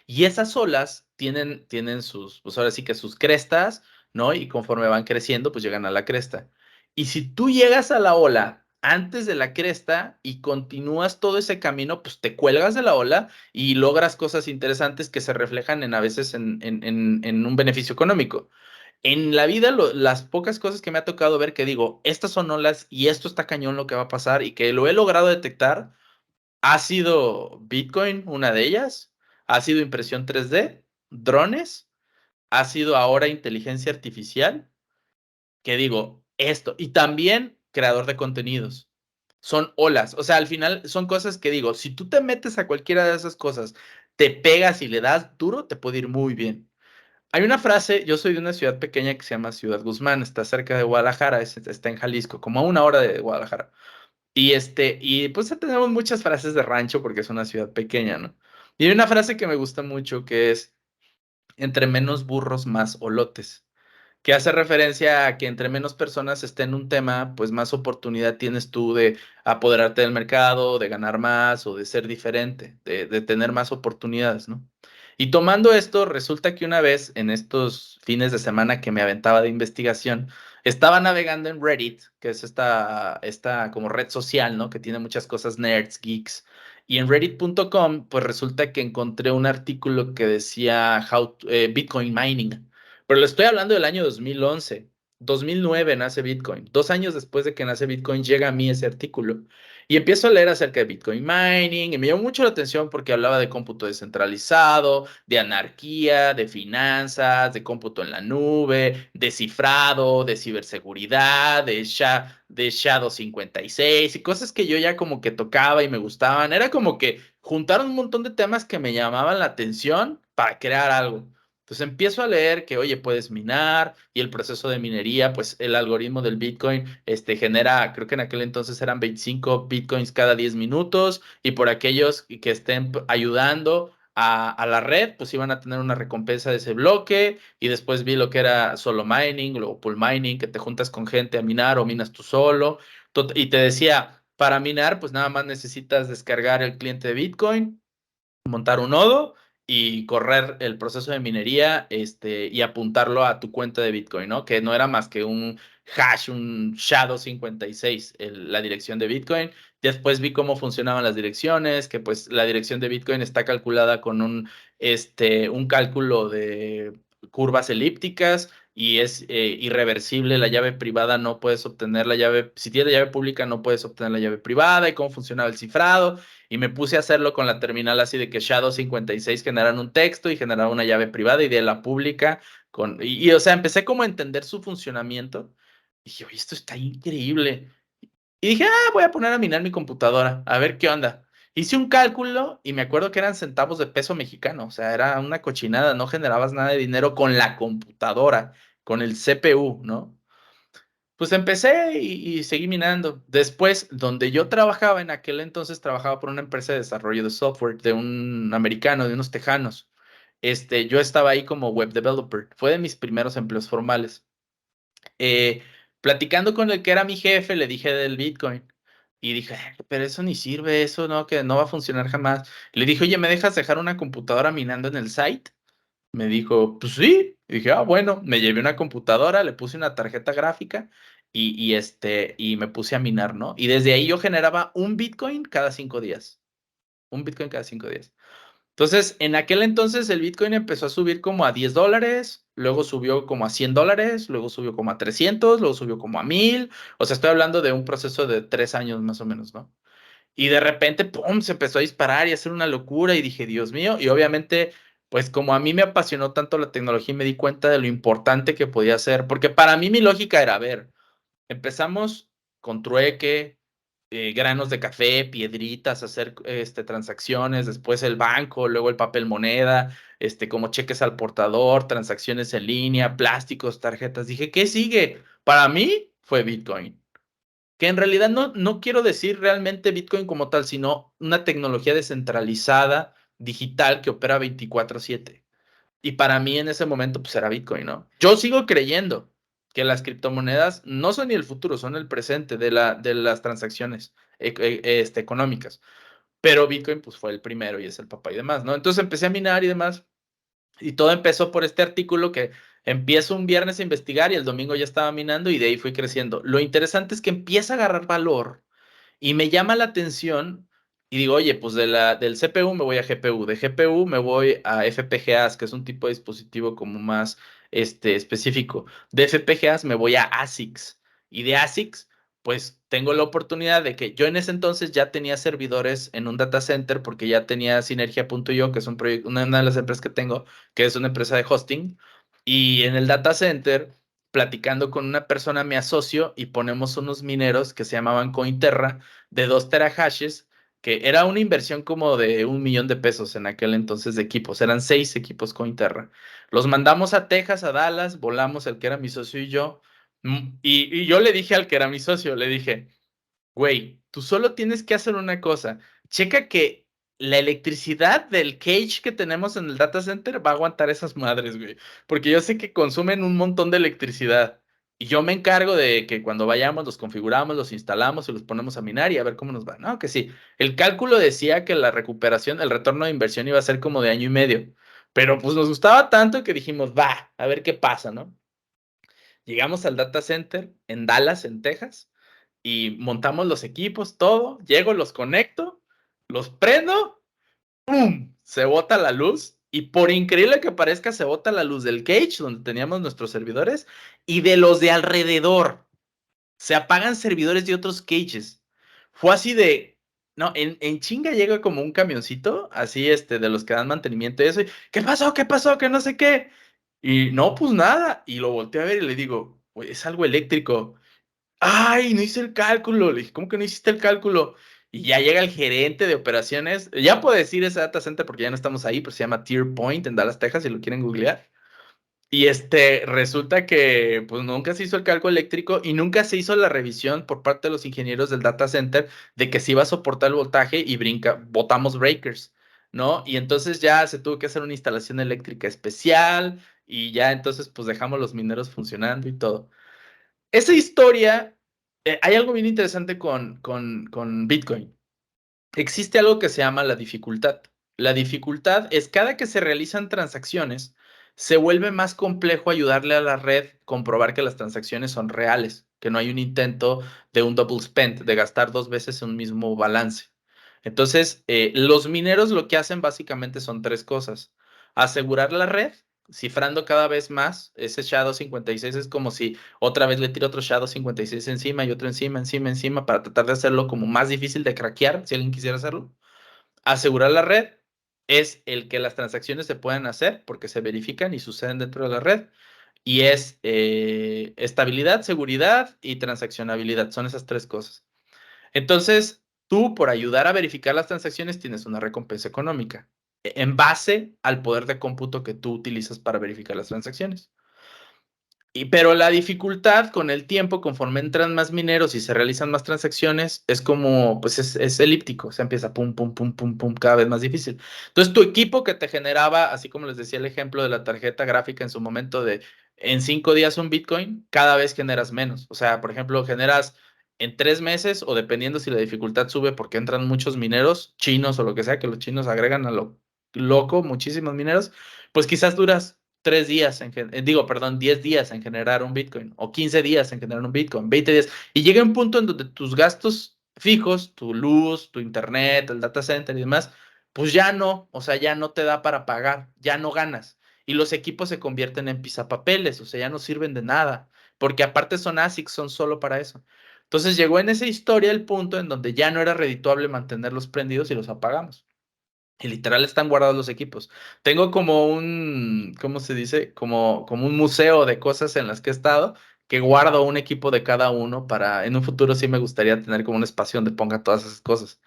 Y esas olas tienen sus, pues ahora sí que sus crestas, ¿no? Y conforme van creciendo, pues llegan a la cresta. Y si tú llegas a la ola antes de la cresta y continúas todo ese camino, pues te cuelgas de la ola y logras cosas interesantes que se reflejan a veces en un beneficio económico. En la vida, las pocas cosas que me ha tocado ver que digo, estas son olas y esto está cañón lo que va a pasar y que lo he logrado detectar, ha sido Bitcoin, una de ellas, ha sido impresión 3D, drones, ha sido ahora inteligencia artificial, que digo, esto, y también creador de contenidos. Son olas, o sea, al final son cosas que digo, si tú te metes a cualquiera de esas cosas, te pegas y le das duro, te puede ir muy bien. Hay una frase, yo soy de una ciudad pequeña que se llama Ciudad Guzmán, está cerca de Guadalajara, está en Jalisco, como a una hora de Guadalajara. Y pues tenemos muchas frases de rancho porque es una ciudad pequeña, ¿no? Y hay una frase que me gusta mucho que es, entre menos burros, más olotes, que hace referencia a que entre menos personas estén en un tema, pues más oportunidad tienes tú de apoderarte del mercado, de ganar más o de ser diferente, de tener más oportunidades, ¿no? Y tomando esto, resulta que una vez en estos fines de semana que me aventaba de investigación, estaba navegando en Reddit, que es esta como red social, ¿no? Que tiene muchas cosas nerds, geeks. Y en reddit.com, pues resulta que encontré un artículo que decía Bitcoin mining. Pero le estoy hablando del año 2011. 2009 nace Bitcoin. 2 años después de que nace Bitcoin llega a mí ese artículo. Y empiezo a leer acerca de Bitcoin mining y me llamó mucho la atención porque hablaba de cómputo descentralizado, de anarquía, de finanzas, de cómputo en la nube, de cifrado, de ciberseguridad, de Shadow 56 y cosas que yo ya como que tocaba y me gustaban. Era como que juntaron un montón de temas que me llamaban la atención para crear algo. Entonces empiezo a leer que, oye, puedes minar y el proceso de minería, pues el algoritmo del Bitcoin genera, creo que en aquel entonces eran 25 Bitcoins cada 10 minutos y por aquellos que estén ayudando a la red, pues iban a tener una recompensa de ese bloque y después vi lo que era solo mining o pool mining, que te juntas con gente a minar o minas tú solo y te decía, para minar, pues nada más necesitas descargar el cliente de Bitcoin, montar un nodo y correr el proceso de minería, y apuntarlo a tu cuenta de Bitcoin, ¿no? Que no era más que un hash, un Shadow 56, la dirección de Bitcoin. Después vi cómo funcionaban las direcciones, que pues la dirección de Bitcoin está calculada con un cálculo curvas elípticas y es irreversible la llave privada, no puedes obtener la llave, si tienes la llave pública no puedes obtener la llave privada y cómo funcionaba el cifrado y me puse a hacerlo con la terminal así de que SHA-256 generaran un texto y generaba una llave privada y de la pública o sea, empecé como a entender su funcionamiento y dije, oye, esto está increíble. Y dije, voy a poner a minar mi computadora, a ver qué onda. Hice un cálculo y me acuerdo que eran centavos de peso mexicano, o sea, era una cochinada, no generabas nada de dinero con la computadora, con el CPU, ¿no? Pues empecé y seguí minando. Después, donde yo trabajaba en aquel entonces, trabajaba por una empresa de desarrollo de software de un americano, de unos tejanos. Yo estaba ahí como web developer. Fue de mis primeros empleos formales. Eh, Platicando con el que era mi jefe, le dije del Bitcoin. Y dije, pero eso ni sirve, eso no, que no va a funcionar jamás. Le dije, oye, ¿me dejas dejar una computadora minando en el site? Me dijo, pues sí. Y dije, bueno, me llevé una computadora, le puse una tarjeta gráfica y me puse a minar, ¿no? Y desde ahí yo generaba un Bitcoin cada 5 días. Un Bitcoin cada 5 días. Entonces, en aquel entonces el Bitcoin empezó a subir como a $10, luego subió como a $100, luego subió como a 300, luego subió como a 1000. O sea, estoy hablando de un proceso de 3 años más o menos, ¿no? Y de repente, ¡pum!, se empezó a disparar y a hacer una locura y dije, Dios mío, y obviamente, pues como a mí me apasionó tanto la tecnología y me di cuenta de lo importante que podía ser, porque para mí mi lógica era, a ver, empezamos con trueque, granos de café, piedritas, hacer transacciones, después el banco, luego el papel moneda, como cheques al portador, transacciones en línea, plásticos, tarjetas. Dije, ¿qué sigue? Para mí fue Bitcoin. Que en realidad no quiero decir realmente Bitcoin como tal, sino una tecnología descentralizada, digital, que opera 24/7. Y para mí en ese momento pues era Bitcoin, ¿no? Yo sigo creyendo que las criptomonedas no son ni el futuro, son el presente de las transacciones económicas. Pero Bitcoin pues fue el primero y es el papá y demás, ¿no? Entonces empecé a minar y demás. Y todo empezó por este artículo que empiezo un viernes a investigar y el domingo ya estaba minando y de ahí fui creciendo. Lo interesante es que empieza a agarrar valor y me llama la atención y digo, oye, pues del CPU me voy a GPU, de GPU me voy a FPGAs, que es un tipo de dispositivo como más específico. De FPGAs me voy a ASICs y de ASICs pues tengo la oportunidad de que yo en ese entonces ya tenía servidores en un data center porque ya tenía Sinergia.io, que es un proyecto, una de las empresas que tengo, que es una empresa de hosting, y en el data center platicando con una persona me asocio y ponemos unos mineros que se llamaban Cointerra de 2 terahashes, que era una inversión como de $1,000,000 en aquel entonces de equipos, eran 6 equipos Cointerra. Los mandamos a Texas, a Dallas, volamos el que era mi socio y yo, y yo le dije al que era mi socio, le dije, güey, tú solo tienes que hacer una cosa, checa que la electricidad del cage que tenemos en el data center va a aguantar esas madres, güey, porque yo sé que consumen un montón de electricidad. Y yo me encargo de que cuando vayamos los configuramos, los instalamos y los ponemos a minar y a ver cómo nos va. No, que sí. El cálculo decía que la recuperación, el retorno de inversión iba a ser como de año y medio. Pero pues nos gustaba tanto que dijimos, va, a ver qué pasa, ¿no? Llegamos al data center en Dallas, en Texas, y montamos los equipos, todo. Llego, los conecto, los prendo, ¡pum! Se bota la luz. Y por increíble que parezca, se bota la luz del cage donde teníamos nuestros servidores y de los de alrededor. Se apagan servidores de otros cages. Fue así de. No, en chinga llega como un camioncito, así de los que dan mantenimiento y eso. Y, ¿qué pasó? ¿Qué pasó? Que no sé qué. Y no, pues nada. Y lo volteé a ver y le digo, "Güey, es algo eléctrico". Ay, no hice el cálculo. Le dije, ¿cómo que no hiciste el cálculo? Y ya llega el gerente de operaciones. Ya puedo decir ese data center porque ya no estamos ahí, pero se llama Tier Point en Dallas, Texas, si lo quieren googlear. Y resulta que pues nunca se hizo el cálculo eléctrico y nunca se hizo la revisión por parte de los ingenieros del data center de que sí iba a soportar el voltaje y botamos breakers, ¿no? Y entonces ya se tuvo que hacer una instalación eléctrica especial y ya entonces pues dejamos los mineros funcionando y todo. Esa historia, hay algo bien interesante con Bitcoin. Existe algo que se llama la dificultad. La dificultad es cada que se realizan transacciones, se vuelve más complejo ayudarle a la red comprobar que las transacciones son reales, que no hay un intento de un double spend, de gastar 2 veces un mismo balance. Entonces, los mineros lo que hacen básicamente son 3 cosas. Asegurar la red, cifrando cada vez más. Ese SHA-256 es como si otra vez le tiro otro SHA-256 encima y otro encima, encima, para tratar de hacerlo como más difícil de craquear, si alguien quisiera hacerlo. Asegurar la red es el que las transacciones se puedan hacer porque se verifican y suceden dentro de la red. Y es estabilidad, seguridad y transaccionabilidad. Son esas tres cosas. Entonces, tú por ayudar a verificar las transacciones tienes una recompensa económica en base al poder de cómputo que tú utilizas para verificar las transacciones. Pero la dificultad con el tiempo, conforme entran más mineros y se realizan más transacciones, es como, pues es elíptico, se empieza pum, pum, pum, pum, pum, cada vez más difícil. Entonces, tu equipo que te generaba, así como les decía el ejemplo de la tarjeta gráfica en su momento de en 5 días un Bitcoin, cada vez generas menos. O sea, por ejemplo, generas en 3 meses o dependiendo si la dificultad sube porque entran muchos mineros, chinos o lo que sea, que los chinos agregan a lo loco muchísimos mineros, pues quizás duras 3 días, digo, perdón, 10 días en generar un Bitcoin, o 15 días en generar un Bitcoin, 20 días, y llega un punto en donde tus gastos fijos, tu luz, tu internet, el data center y demás, pues ya no, o sea, ya no te da para pagar, ya no ganas. Y los equipos se convierten en pisapapeles, o sea, ya no sirven de nada, porque aparte son ASICs, son solo para eso. Entonces llegó en esa historia el punto en donde ya no era redituable mantenerlos prendidos y los apagamos. Y literal están guardados los equipos. Tengo como un, ¿cómo se dice? Como un museo de cosas en las que he estado, que guardo un equipo de cada uno para, en un futuro sí me gustaría tener como un espacio donde ponga todas esas cosas.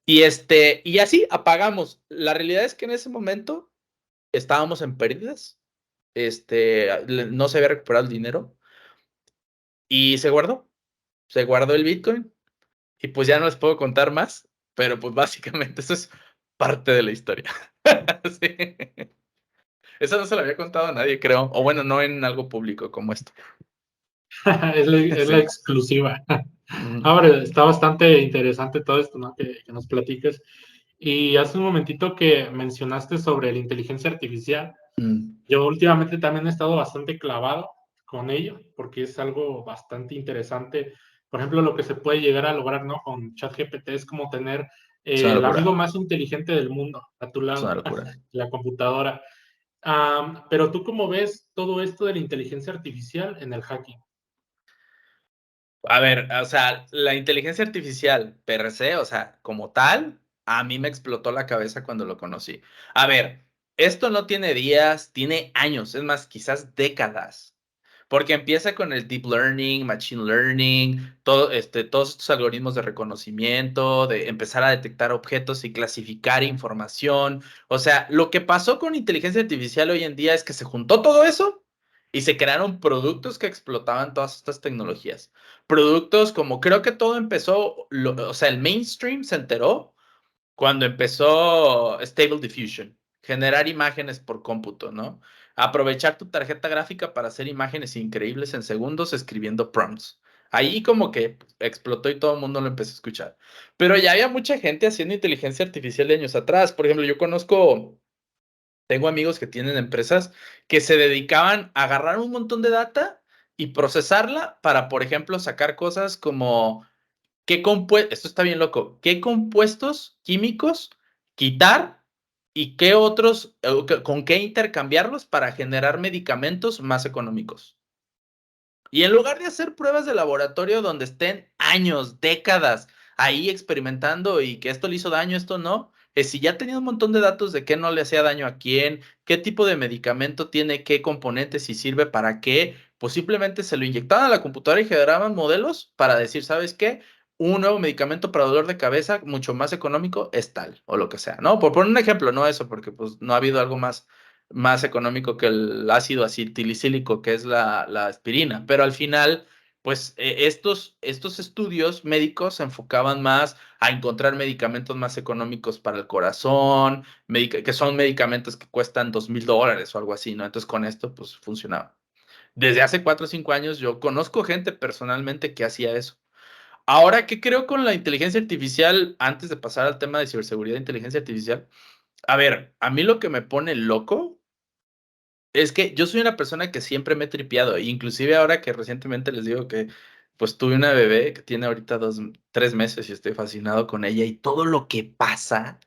Y así apagamos. La realidad es que en ese momento estábamos en pérdidas. No se había recuperado el dinero y se guardó. Se guardó el Bitcoin y pues ya no les puedo contar más, pero pues básicamente eso es parte de la historia. Sí. Eso no se lo había contado a nadie, creo. O bueno, no en algo público como esto. Es la Sí. exclusiva. Mm, Ahora, está bastante interesante todo esto, ¿no? Que nos platiques. Y hace un momentito que mencionaste sobre la inteligencia artificial. mm, Yo últimamente también he estado bastante clavado con ello, porque es algo bastante interesante. Por ejemplo, lo que se puede llegar a lograr, ¿no? Con ChatGPT es como tener es una el amigo locura. más inteligente del mundo a tu Es una lado, locura. la computadora. Pero tú, ¿cómo ves todo esto de la inteligencia artificial en el hacking? A ver, o sea, la inteligencia artificial per se, o sea, como tal, a mí me explotó la cabeza cuando lo conocí. A ver, esto no tiene días, tiene años, es más, quizás décadas. Porque empieza con el deep learning, machine learning, todos estos algoritmos de reconocimiento, de empezar a detectar objetos y clasificar información. O sea, lo que pasó con inteligencia artificial hoy en día es que se juntó todo eso y se crearon productos que explotaban todas estas tecnologías. Productos como creo que todo empezó, o sea, el mainstream se enteró cuando empezó Stable Diffusion, generar imágenes por cómputo, ¿no? Aprovechar tu tarjeta gráfica para hacer imágenes increíbles en segundos escribiendo prompts. Ahí como que explotó y todo el mundo lo empezó a escuchar. Pero ya había mucha gente haciendo inteligencia artificial de años atrás. Por ejemplo, tengo amigos que tienen empresas que se dedicaban a agarrar un montón de data y procesarla para, por ejemplo, sacar cosas como esto está bien loco, qué compuestos químicos quitar y qué otros, con qué intercambiarlos para generar medicamentos más económicos. Y en lugar de hacer pruebas de laboratorio donde estén años, décadas ahí experimentando y que esto le hizo daño, esto no, es si ya tenía un montón de datos de qué no le hacía daño a quién, qué tipo de medicamento tiene qué componentes y sirve para qué, pues simplemente se lo inyectaban a la computadora y generaban modelos para decir, ¿sabes qué? Un nuevo medicamento para dolor de cabeza mucho más económico es tal, o lo que sea, ¿no? Por poner un ejemplo, no eso, porque pues no ha habido algo más económico que el ácido acetilicílico, que es la aspirina. Pero al final, pues estos estudios médicos se enfocaban más a encontrar medicamentos más económicos para el corazón, que son medicamentos que cuestan $2,000 o algo así, ¿no? Entonces con esto, pues funcionaba. Desde hace 4 o 5 años yo conozco gente personalmente que hacía eso. Ahora, ¿qué creo con la inteligencia artificial? Antes de pasar al tema de ciberseguridad e inteligencia artificial, a ver, a mí lo que me pone loco es que yo soy una persona que siempre me he tripeado, inclusive ahora que recientemente les digo que pues tuve una bebé que tiene ahorita 3 meses y estoy fascinado con ella y todo lo que pasa,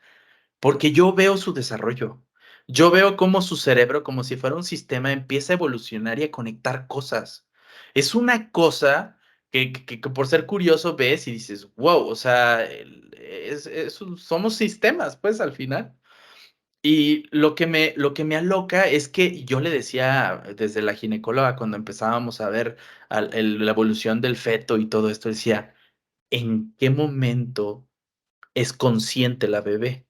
porque yo veo su desarrollo, yo veo cómo su cerebro, como si fuera un sistema, empieza a evolucionar y a conectar cosas. Es una cosa que por ser curioso ves y dices, wow, o sea, somos sistemas, pues, al final. Y lo que me aloca es que yo le decía desde la ginecóloga cuando empezábamos a ver la evolución del feto y todo esto, decía, ¿en qué momento es consciente la bebé?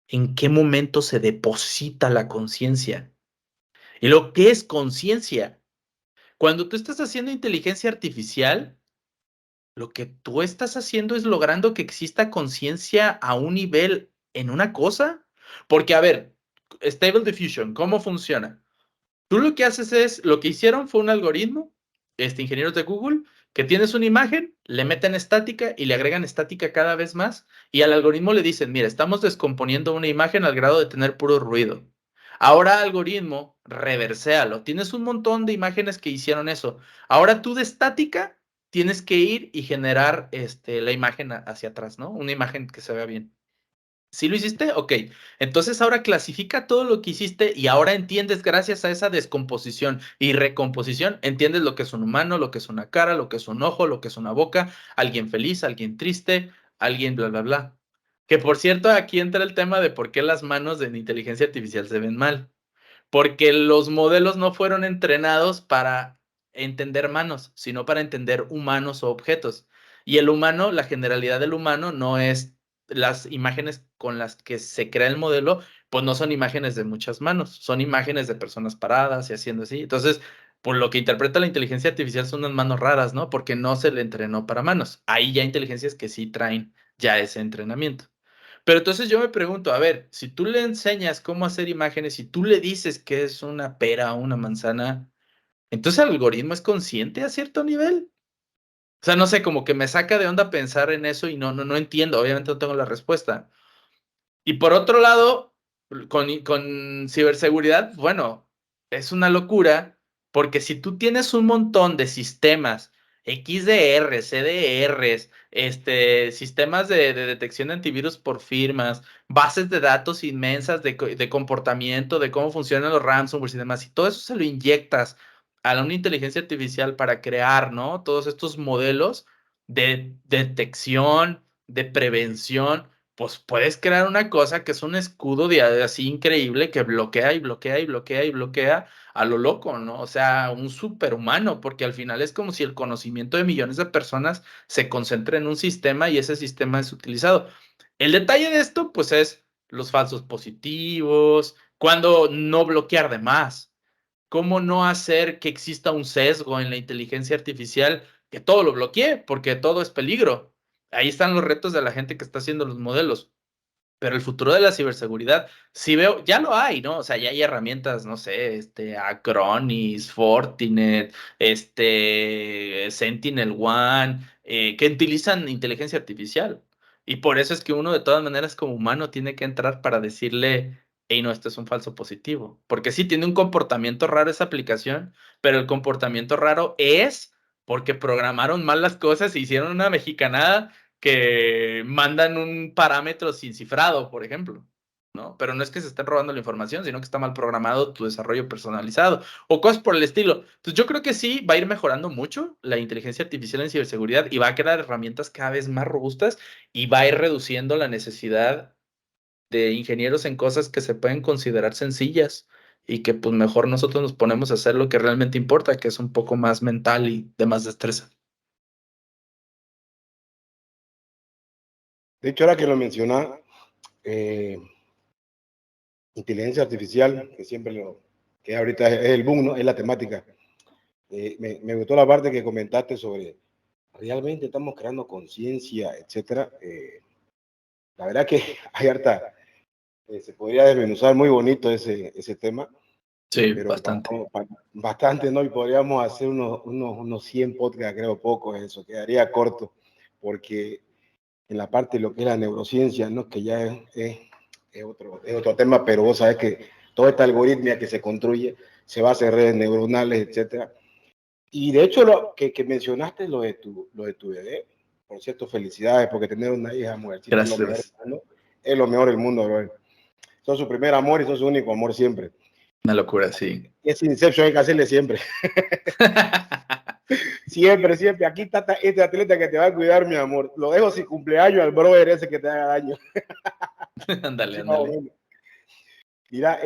¿En qué momento se deposita la conciencia? ¿Y lo que es conciencia? Cuando tú estás haciendo inteligencia artificial, lo que tú estás haciendo es logrando que exista conciencia a un nivel en una cosa. Porque, a ver, Stable Diffusion, ¿cómo funciona? Tú lo que haces es, lo que hicieron fue un algoritmo, ingenieros de Google, que tienes una imagen, le meten estática y le agregan estática cada vez más, y al algoritmo le dicen, mira, estamos descomponiendo una imagen al grado de tener puro ruido. Ahora algoritmo, reverséalo. Tienes un montón de imágenes que hicieron eso. Ahora tú de estática tienes que ir y generar la imagen hacia atrás, ¿no? Una imagen que se vea bien. ¿Sí lo hiciste? Ok. Entonces ahora clasifica todo lo que hiciste y ahora entiendes gracias a esa descomposición y recomposición, entiendes lo que es un humano, lo que es una cara, lo que es un ojo, lo que es una boca, alguien feliz, alguien triste, alguien bla, bla, bla. Que por cierto, aquí entra el tema de por qué las manos en inteligencia artificial se ven mal. Porque los modelos no fueron entrenados para entender manos, sino para entender humanos o objetos. Y el humano, la generalidad del humano no es las imágenes con las que se crea el modelo, pues no son imágenes de muchas manos, son imágenes de personas paradas y haciendo así. Entonces, por lo que interpreta la inteligencia artificial son unas manos raras, ¿no? Porque no se le entrenó para manos. Hay ya inteligencias que sí traen ya ese entrenamiento. Pero entonces yo me pregunto, a ver, si tú le enseñas cómo hacer imágenes, si tú le dices que es una pera o una manzana, entonces el algoritmo es consciente a cierto nivel. O sea, no sé, como que me saca de onda pensar en eso y no entiendo, obviamente no tengo la respuesta. Y por otro lado, con ciberseguridad, bueno, es una locura, porque si tú tienes un montón de sistemas, XDR, CDRs, sistemas de detección de antivirus por firmas, bases de datos inmensas de comportamiento, de cómo funcionan los ransomware y demás, y todo eso se lo inyectas a una inteligencia artificial para crear, ¿no? Todos estos modelos de detección, de prevención, pues puedes crear una cosa que es un escudo así increíble que bloquea y bloquea y bloquea y bloquea a lo loco, ¿no? O sea, un superhumano, porque al final es como si el conocimiento de millones de personas se concentre en un sistema y ese sistema es utilizado. El detalle de esto, pues, es los falsos positivos, cuando no bloquear de más, cómo no hacer que exista un sesgo en la inteligencia artificial, que todo lo bloquee, porque todo es peligro. Ahí están los retos de la gente que está haciendo los modelos. Pero el futuro de la ciberseguridad, sí veo, ya lo hay, ¿no? O sea, ya hay herramientas, no sé, Acronis, Fortinet, Sentinel One, que utilizan inteligencia artificial. Y por eso es que uno de todas maneras como humano tiene que entrar para decirle, hey, no, esto es un falso positivo. Porque sí tiene un comportamiento raro esa aplicación, pero el comportamiento raro es porque programaron mal las cosas e hicieron una mexicanada que mandan un parámetro sin cifrado, por ejemplo, ¿no? Pero no es que se estén robando la información, sino que está mal programado tu desarrollo personalizado o cosas por el estilo. Entonces yo creo que sí va a ir mejorando mucho la inteligencia artificial en ciberseguridad y va a crear herramientas cada vez más robustas y va a ir reduciendo la necesidad de ingenieros en cosas que se pueden considerar sencillas y que pues mejor nosotros nos ponemos a hacer lo que realmente importa, que es un poco más mental y de más destreza. De hecho, ahora que lo menciona, inteligencia artificial, que siempre que ahorita es el boom, ¿no? Es la temática. Me gustó la parte que comentaste sobre realmente estamos creando conciencia, etcétera. La verdad que hay harta, se podría desmenuzar muy bonito ese tema, Sí, pero bastante. bastante, ¿no? Y podríamos hacer unos 100 podcasts, creo, pocos, eso quedaría corto, porque en la parte de lo que es la neurociencia, ¿no? Que ya es otro tema, pero vos sabés que toda esta algoritmia que se construye se basa en redes neuronales, etcétera. Y de hecho, lo que mencionaste, lo de tu bebé, por cierto, felicidades, porque tener una hija mujercita es lo mejor, Gracias. ¿no? Es lo mejor del mundo, bro. son su primer amor y son su único amor siempre. Una locura, sí. Ese Inception hay que hacerle siempre. Siempre, siempre. Aquí está este atleta que te va a cuidar, mi amor. Lo dejo sin cumpleaños al brother ese que te haga daño. Ándale, Sí, ándale. mira,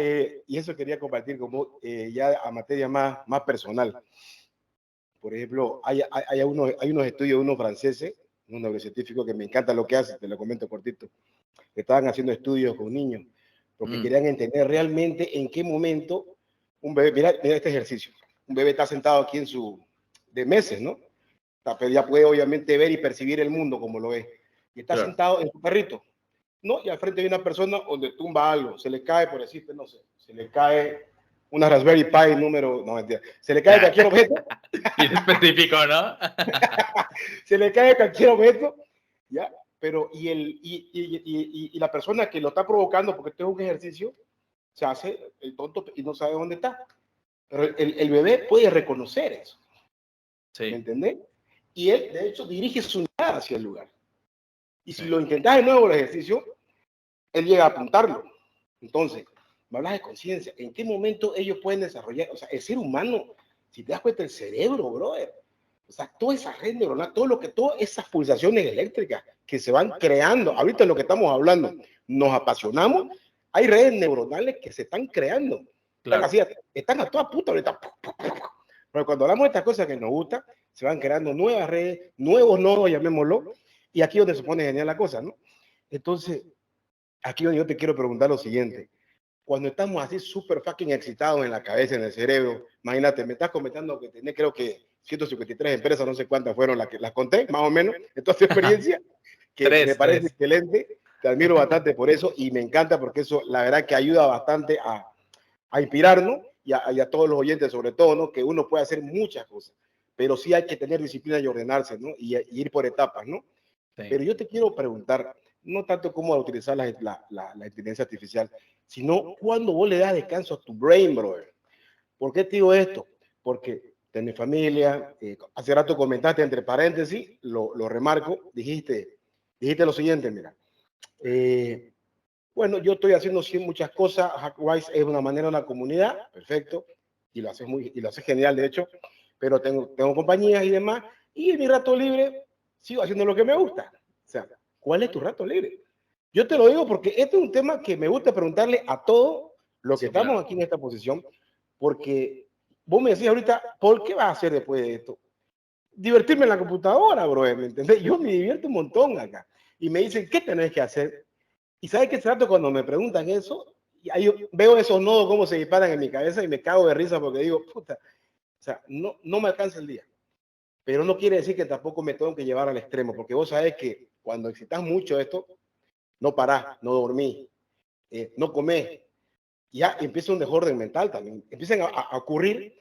y eso quería compartir como ya a materia más personal. Por ejemplo, hay unos estudios de unos franceses, unos neurocientíficos que me encanta lo que hacen, te lo comento cortito, que estaban haciendo estudios con niños, porque querían entender realmente en qué momento un bebé, mira este ejercicio, un bebé está sentado aquí de meses, ¿no? Ya puede obviamente ver y percibir el mundo como lo es, y está sentado en su perrito, ¿no? Y al frente hay una persona donde tumba algo, se le cae, por decirte, no sé, se le cae una Raspberry Pi no mentira, se le cae cualquier objeto. Bien específico, ¿no? Se le cae cualquier objeto, ¿ya? Pero y la persona que lo está provocando, porque esto es un ejercicio, se hace el tonto y no sabe dónde está. Pero el bebé puede reconocer eso. Sí. ¿Me entendés? Y él, de hecho, dirige su mirada hacia el lugar. Y si lo intentas de nuevo el ejercicio, él llega a apuntarlo. Entonces, me hablas de conciencia. ¿En qué momento ellos pueden desarrollar? O sea, el ser humano, si te das cuenta, el cerebro, brother. O sea, toda esa red neuronal, todas esas pulsaciones eléctricas que se van creando, ahorita en lo que estamos hablando, nos apasionamos, hay redes neuronales que se están creando. Claro. Están a toda puta ahorita. Pero cuando hablamos de estas cosas que nos gustan, se van creando nuevas redes, nuevos nodos, llamémoslo, y aquí es donde se pone genial la cosa, ¿no? Entonces, aquí donde yo te quiero preguntar lo siguiente. Cuando estamos así súper fucking excitados en la cabeza, en el cerebro, imagínate, me estás comentando que tenés, creo que 153 empresas, no sé cuántas fueron las conté, más o menos, en toda tu experiencia, que me parece excelente, te admiro bastante por eso y me encanta porque eso, la verdad que ayuda bastante a inspirarnos y a todos los oyentes sobre todo, ¿no? Que uno puede hacer muchas cosas, pero sí hay que tener disciplina y ordenarse, ¿no? Y ir por etapas, ¿no? Sí. Pero yo te quiero preguntar, no tanto cómo utilizar la inteligencia artificial, sino cuándo vos le das descanso a tu brain, brother. ¿Por qué te digo esto? Porque tenés familia, hace rato comentaste entre paréntesis, lo remarco, dijiste lo siguiente, mira, bueno, yo estoy haciendo muchas cosas, Hackwise es una manera, una comunidad, perfecto, y lo haces genial, de hecho, pero tengo compañías y demás, y en mi rato libre sigo haciendo lo que me gusta. O sea, ¿cuál es tu rato libre? Yo te lo digo porque este es un tema que me gusta preguntarle a todos los que estamos aquí en esta posición, porque vos me decís ahorita, ¿por qué vas a hacer después de esto? Divertirme en la computadora, bro, ¿me entendés? Yo me divierto un montón acá. Y me dicen, ¿qué tenés que hacer? Y ¿sabes qué trato cuando me preguntan eso? Y ahí yo veo esos nodos cómo se disparan en mi cabeza y me cago de risa porque digo, puta, o sea, no me alcanza el día. Pero no quiere decir que tampoco me tengo que llevar al extremo, porque vos sabés que cuando excitas mucho esto, no parás, no dormís, no comés, ya empieza un desorden mental también. Empiezan a ocurrir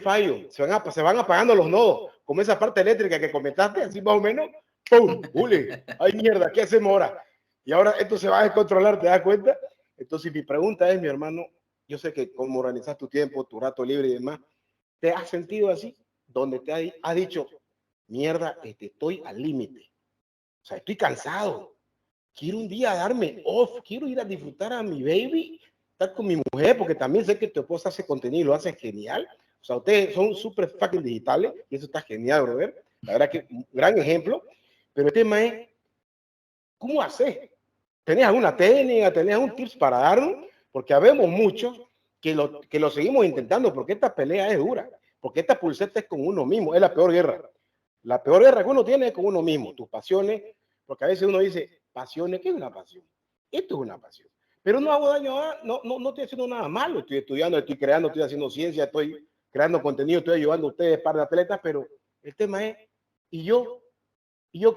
fallos, se van apagando los nodos, como esa parte eléctrica que comentaste, así más o menos, ¡pum! ¡Ule! ¡Ay, mierda! ¿Qué hacemos ahora? Y ahora esto se va a descontrolar, ¿te das cuenta? Entonces mi pregunta es, mi hermano, yo sé que cómo organizas tu tiempo, tu rato libre y demás, ¿te has sentido así? Donde te has dicho, mierda, estoy al límite, o sea, estoy cansado, quiero un día darme off, quiero ir a disfrutar a mi baby, estar con mi mujer, porque también sé que tu esposa hace contenido y lo hace genial. O sea, ustedes son súper fucking digitales y eso está genial, brother. La verdad que un gran ejemplo. Pero el tema es, ¿cómo haces? ¿Tenés alguna técnica, tenés algún tips para darnos? Porque habemos muchos que lo seguimos intentando porque esta pelea es dura, porque esta pulseta es con uno mismo, es la peor guerra. La peor guerra que uno tiene es con uno mismo, tus pasiones, porque a veces uno dice, pasiones, ¿qué es una pasión? Esto es una pasión. Pero no hago daño, no estoy haciendo nada malo, estoy estudiando, estoy creando, estoy haciendo ciencia, estoy creando contenido, estoy ayudando a ustedes, par de atletas, pero el tema es, ¿y yo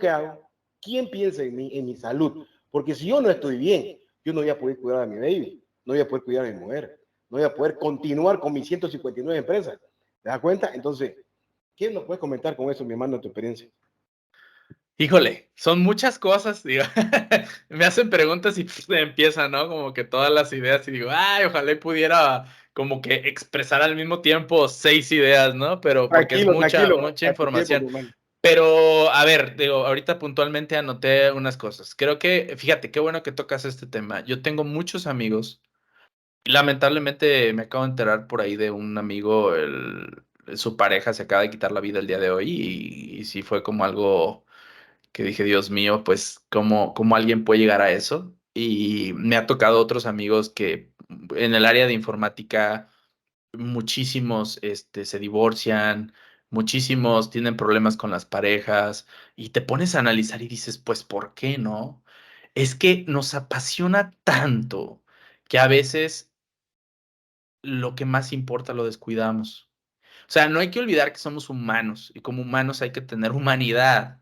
qué hago? ¿Quién piensa en mi salud? Porque si yo no estoy bien, yo no voy a poder cuidar a mi baby, no voy a poder cuidar a mi mujer, no voy a poder continuar con mis 159 empresas. ¿Te das cuenta? Entonces, ¿qué nos puedes comentar con eso, mi hermano, de tu experiencia? Híjole, son muchas cosas, digo, me hacen preguntas y empiezan, ¿no? Como que todas las ideas y digo, ay, ojalá pudiera como que expresar al mismo tiempo 6 ideas, ¿no? Pero porque es mucha información. Pero, a ver, digo, ahorita puntualmente anoté unas cosas. Creo que, fíjate, qué bueno que tocas este tema. Yo tengo muchos amigos. Lamentablemente me acabo de enterar por ahí de un amigo, su pareja se acaba de quitar la vida el día de hoy y sí fue como algo que dije, Dios mío, pues, ¿cómo alguien puede llegar a eso? Y me ha tocado otros amigos que en el área de informática muchísimos se divorcian, muchísimos tienen problemas con las parejas y te pones a analizar y dices, pues, ¿por qué no? Es que nos apasiona tanto que a veces lo que más importa lo descuidamos. O sea, no hay que olvidar que somos humanos y como humanos hay que tener humanidad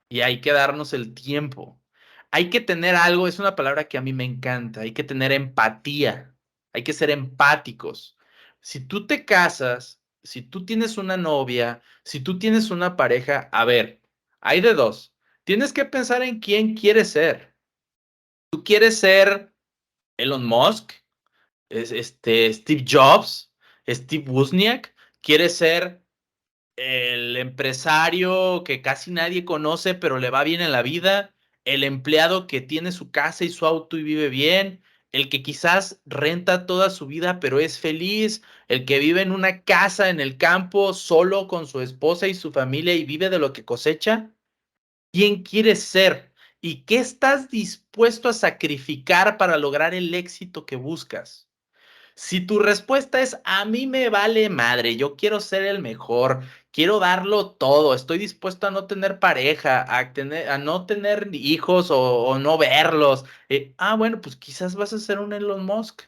y hay que darnos el tiempo. Hay que tener algo, es una palabra que a mí me encanta, hay que tener empatía, hay que ser empáticos. Si tú te casas, si tú tienes una novia, si tú tienes una pareja, a ver, hay de dos. Tienes que pensar en quién quieres ser. ¿Tú quieres ser Elon Musk? Steve Jobs, Steve Wozniak, quiere ser el empresario que casi nadie conoce, pero le va bien en la vida, el empleado que tiene su casa y su auto y vive bien, el que quizás renta toda su vida, pero es feliz, el que vive en una casa en el campo solo con su esposa y su familia y vive de lo que cosecha. ¿Quién quieres ser? ¿Y qué estás dispuesto a sacrificar para lograr el éxito que buscas? Si tu respuesta es a mí me vale madre, yo quiero ser el mejor, quiero darlo todo, estoy dispuesto a no tener pareja, a no tener hijos o no verlos. Bueno, pues quizás vas a ser un Elon Musk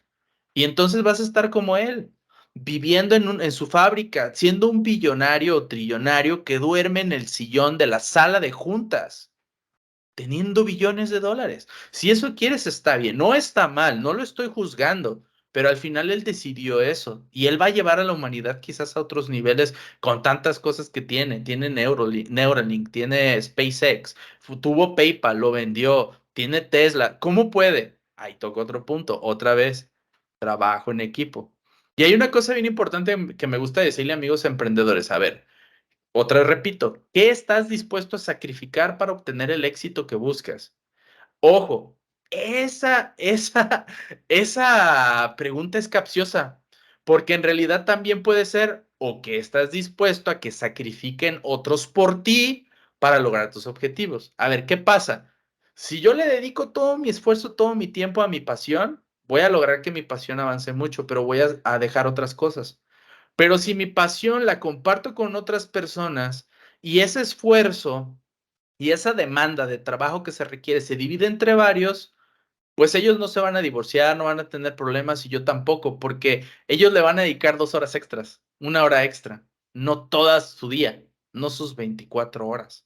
y entonces vas a estar como él, viviendo en su fábrica, siendo un billonario o trillonario que duerme en el sillón de la sala de juntas teniendo billones de dólares. Si eso quieres, está bien, no está mal, no lo estoy juzgando, pero al final él decidió eso y él va a llevar a la humanidad quizás a otros niveles con tantas cosas que tiene Neuralink, tiene SpaceX, tuvo PayPal, lo vendió, tiene Tesla, ¿cómo puede? Ahí toca otro punto, otra vez, trabajo en equipo. Y hay una cosa bien importante que me gusta decirle a amigos emprendedores, a ver, otra vez repito, ¿qué estás dispuesto a sacrificar para obtener el éxito que buscas? Ojo, esa pregunta es capciosa, porque en realidad también puede ser o que estás dispuesto a que sacrifiquen otros por ti para lograr tus objetivos. A ver, ¿qué pasa? Si yo le dedico todo mi esfuerzo, todo mi tiempo a mi pasión, voy a lograr que mi pasión avance mucho, pero voy a dejar otras cosas. Pero si mi pasión la comparto con otras personas y ese esfuerzo y esa demanda de trabajo que se requiere se divide entre varios, pues ellos no se van a divorciar, no van a tener problemas y yo tampoco, porque ellos le van a dedicar 2 horas extras, 1 hora extra, no toda su día, no sus 24 horas.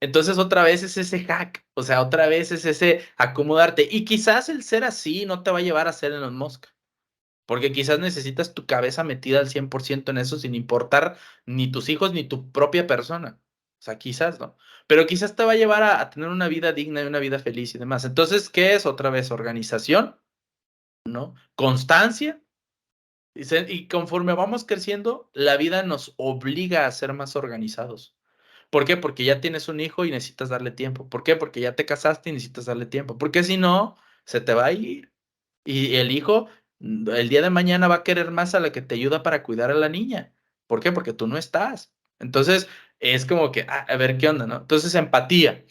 Entonces otra vez es ese hack, o sea, otra vez es ese acomodarte. Y quizás el ser así no te va a llevar a ser Elon Musk. Porque quizás necesitas tu cabeza metida al 100% en eso sin importar ni tus hijos ni tu propia persona. O sea, quizás, ¿no? Pero quizás te va a llevar a tener una vida digna y una vida feliz y demás. Entonces, ¿qué es otra vez? Organización, ¿no? Constancia. Y conforme vamos creciendo, la vida nos obliga a ser más organizados. ¿Por qué? Porque ya tienes un hijo y necesitas darle tiempo. ¿Por qué? Porque ya te casaste y necesitas darle tiempo. Porque si no, se te va a ir. Y el hijo, el día de mañana va a querer más a la que te ayuda para cuidar a la niña. ¿Por qué? Porque tú no estás. Entonces, es como que, a ver qué onda, ¿no? Entonces, empatía.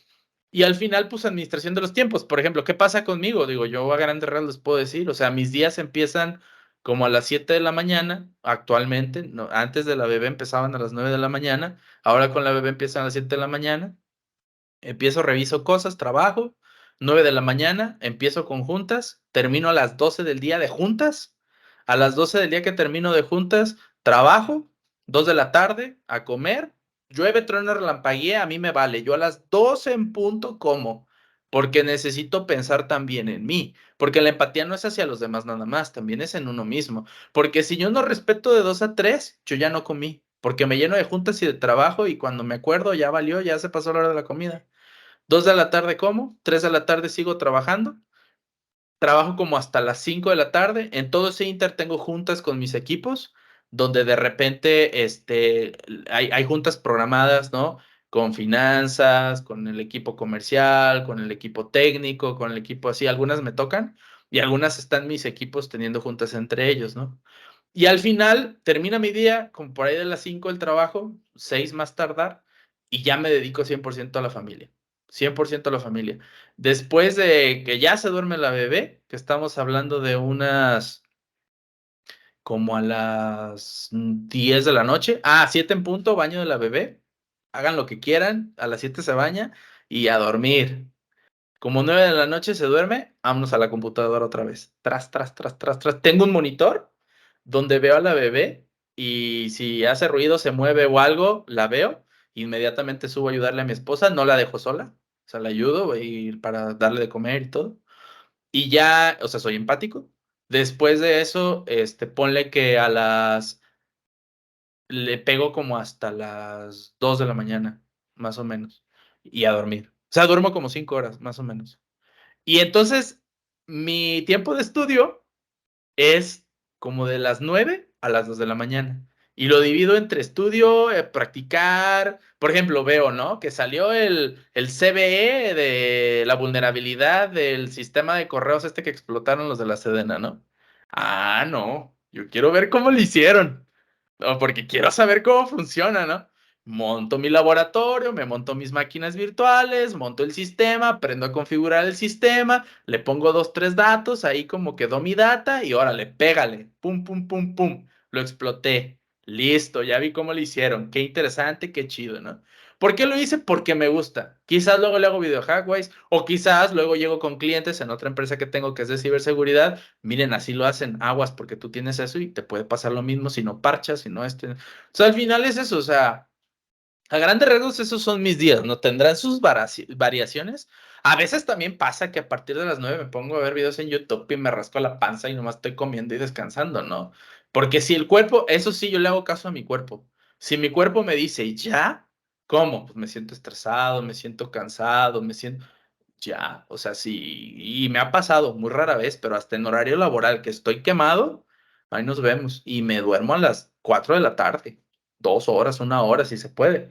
Y al final, pues, administración de los tiempos. Por ejemplo, ¿qué pasa conmigo? Digo, yo a grandes rasgos les puedo decir, o sea, mis días empiezan como a las 7 de la mañana, actualmente, no, antes de la bebé empezaban a las 9 de la mañana, ahora con la bebé empiezan a las 7 de la mañana, empiezo, reviso cosas, trabajo, 9 de la mañana, empiezo con juntas, termino a las 12 del día de juntas, a las 12 del día que termino de juntas, trabajo, 2 de la tarde, a comer, llueve, truena, relampaguea, a mí me vale, yo a las 12 en punto como, porque necesito pensar también en mí, porque la empatía no es hacia los demás nada más, también es en uno mismo, porque si yo no respeto de 2 a 3, yo ya no comí, porque me lleno de juntas y de trabajo y cuando me acuerdo ya valió, ya se pasó la hora de la comida. 2 de la tarde como, 3 de la tarde sigo trabajando, trabajo como hasta las 5 de la tarde, en todo ese inter tengo juntas con mis equipos, donde de repente hay juntas programadas, ¿no? con finanzas, con el equipo comercial, con el equipo técnico, con el equipo así. Algunas me tocan y algunas están mis equipos teniendo juntas entre ellos, ¿no? Y al final termina mi día, como por ahí de las 5 el trabajo, 6 más tardar, y ya me dedico 100% a la familia. 100% a la familia. Después de que ya se duerme la bebé, que estamos hablando de unas como a las 10 de la noche. 7 en punto, baño de la bebé. Hagan lo que quieran, a las 7 se baña y a dormir. Como 9 de la noche se duerme, vámonos a la computadora otra vez. Tras, tras, tras, tras, tras. Tengo un monitor donde veo a la bebé y si hace ruido, se mueve o algo, la veo. Inmediatamente subo a ayudarle a mi esposa, no la dejo sola. O sea, la ayudo voy a ir para darle de comer y todo. Y ya, o sea, soy empático. Después de eso, ponle que le pego como hasta las 2 de la mañana, más o menos, y a dormir. O sea, duermo como 5 horas, más o menos. Y entonces, mi tiempo de estudio es como de las 9 a las 2 de la mañana. Y lo divido entre estudio, practicar. Por ejemplo, veo, ¿no? Que salió el CVE de la vulnerabilidad del sistema de correos que explotaron los de la Sedena, ¿no? No. Yo quiero ver cómo lo hicieron. No, porque quiero saber cómo funciona, ¿no? Monto mi laboratorio, me monto mis máquinas virtuales, monto el sistema, aprendo a configurar el sistema, le pongo 2, 3 datos, ahí como quedó mi data y órale, pégale, pum, pum, pum, pum, lo exploté, listo, ya vi cómo lo hicieron, qué interesante, qué chido, ¿no? ¿Por qué lo hice? Porque me gusta. Quizás luego le hago video hackwise o quizás luego llego con clientes en otra empresa que tengo que es de ciberseguridad. Miren, así lo hacen, aguas porque tú tienes eso y te puede pasar lo mismo si no parchas, si no O sea, al final es eso, o sea, a grandes rasgos esos son mis días, ¿no? Tendrán sus variaciones. A veces también pasa que a partir de las 9 me pongo a ver videos en YouTube y me rasco la panza y nomás estoy comiendo y descansando, ¿no? Porque si el cuerpo, eso sí, yo le hago caso a mi cuerpo. Si mi cuerpo me dice, ¿ya? ¿Cómo? Pues me siento estresado, me siento cansado, me siento... Ya, o sea, sí, y me ha pasado muy rara vez, pero hasta en horario laboral que estoy quemado, ahí nos vemos. Y me duermo a las 4 de la tarde, 2 horas, 1 hora, si se puede.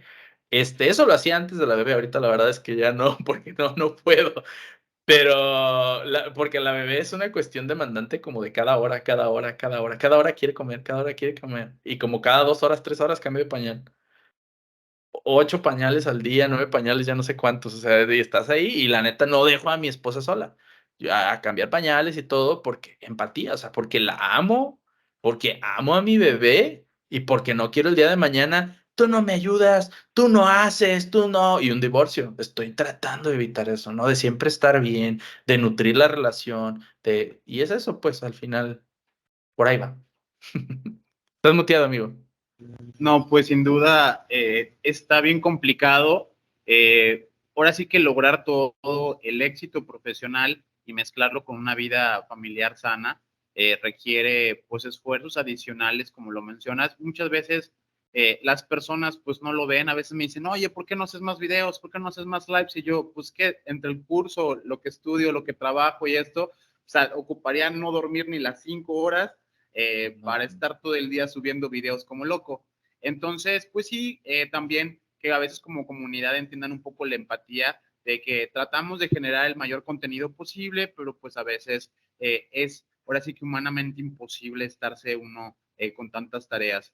Eso lo hacía antes de la bebé, ahorita la verdad es que ya no, porque no puedo. Pero, porque la bebé es una cuestión demandante como de cada hora, cada hora, cada hora. Cada hora quiere comer, cada hora quiere comer. Y como cada 2 horas, 3 horas cambio de pañal. 8 pañales al día, 9 pañales, ya no sé cuántos, o sea, y estás ahí y la neta no dejo a mi esposa sola a cambiar pañales y todo porque empatía, o sea, porque la amo, porque amo a mi bebé y porque no quiero el día de mañana, tú no me ayudas, tú no haces, tú no, y un divorcio. Estoy tratando de evitar eso, ¿no? De siempre estar bien, de nutrir la relación, y es eso, pues, al final, por ahí va. Estás muteado, amigo. No, pues sin duda está bien complicado. Ahora sí que lograr todo el éxito profesional y mezclarlo con una vida familiar sana requiere pues esfuerzos adicionales, como lo mencionas. Muchas veces las personas pues no lo ven, a veces me dicen, oye, ¿por qué no haces más videos? ¿Por qué no haces más lives? Y yo, pues que entre el curso, lo que estudio, lo que trabajo y esto, o sea, ocuparía no dormir ni las 5 horas para estar todo el día subiendo videos como loco. Entonces, pues sí, también que a veces como comunidad entiendan un poco la empatía de que tratamos de generar el mayor contenido posible, pero pues a veces es ahora sí que humanamente imposible estarse uno con tantas tareas.